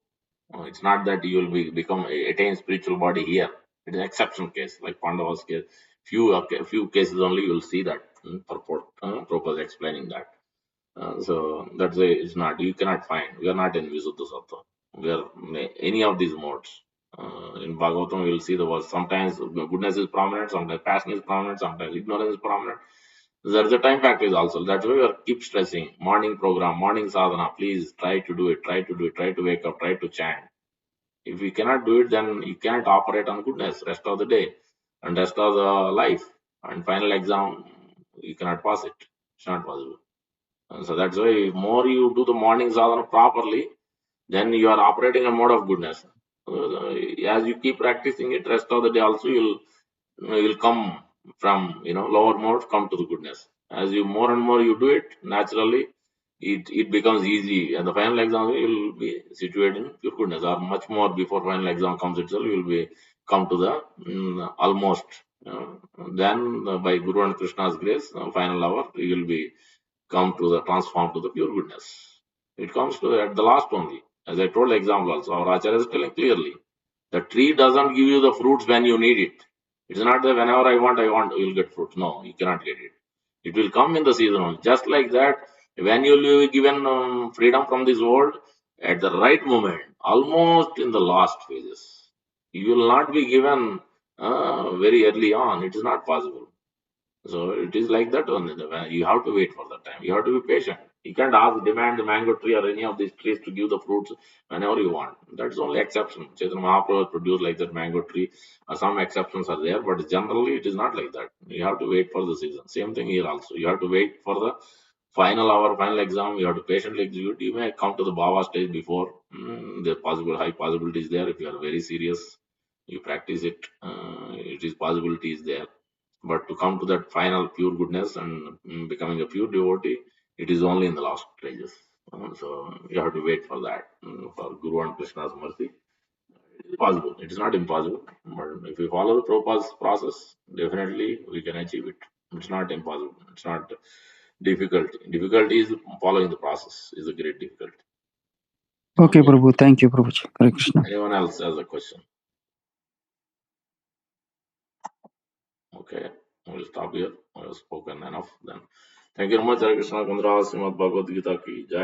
It's not that you will become attain spiritual body here. It is exception case, like Pandava's case. Few cases only you will see that purport. Prabhupada is explaining that. So that's why it's not. You cannot find. We are not in Visuddha Sattva. We are any of these modes. In Bhagavatam, you will see the words. Sometimes goodness is prominent, sometimes passion is prominent, sometimes ignorance is prominent. There's a time factor is also. That's why we are keep stressing. Morning program, morning sadhana. Please try to do it. Try to do it. Try to wake up. Try to chant. If you cannot do it, then you cannot operate on goodness rest of the day and rest of the life. And final exam, you cannot pass it. It's not possible. And so that's why more you do the morning sadhana properly, then you are operating a mode of goodness. As you keep practicing it, rest of the day also you'll come from lower mode, come to the goodness. As you more and more you do it naturally, it becomes easy. And the final exam you will be situated in pure goodness, or much more before final exam comes itself, you will be come to the almost. Then by Guru and Krishna's grace, final hour you will be come to the transform to the pure goodness. It comes to at the last only. As I told the example also, our Acharya is telling clearly. The tree doesn't give you the fruits when you need it. It's not that whenever I want, you'll get fruits. No, you cannot get it. It will come in the season only. Just like that, when you will be given freedom from this world, at the right moment, almost in the last phases, you will not be given very early on. It is not possible. So it is like that only. You have to wait for that time. You have to be patient. You can't demand the mango tree or any of these trees to give the fruits whenever you want. That's only exception. Chaitanya Mahaprabhu produced like that mango tree. Some exceptions are there, but generally it is not like that. You have to wait for the season. Same thing here also. You have to wait for the final hour, final exam. You have to patiently execute. You may come to the Bhava stage before. The possible high possibility is there if you are very serious. You practice it. It is possibility is there, but to come to that final pure goodness and becoming a pure devotee, it is only in the last stages. So you have to wait for that, for Guru and Krishna's mercy. It is possible. It is not impossible. But if we follow the Prabhupada's process, definitely we can achieve it. It's not impossible. It's not difficult. Difficulty is following the process is a great difficulty. Okay, Okay. Prabhu. Thank you, Prabhuji. Hare Krishna. Anyone else has a question? Okay. We'll stop here. We've spoken enough then. Thank you very much. Hare Krishna Kundra Srimad Bhagavad Gita ki Jai.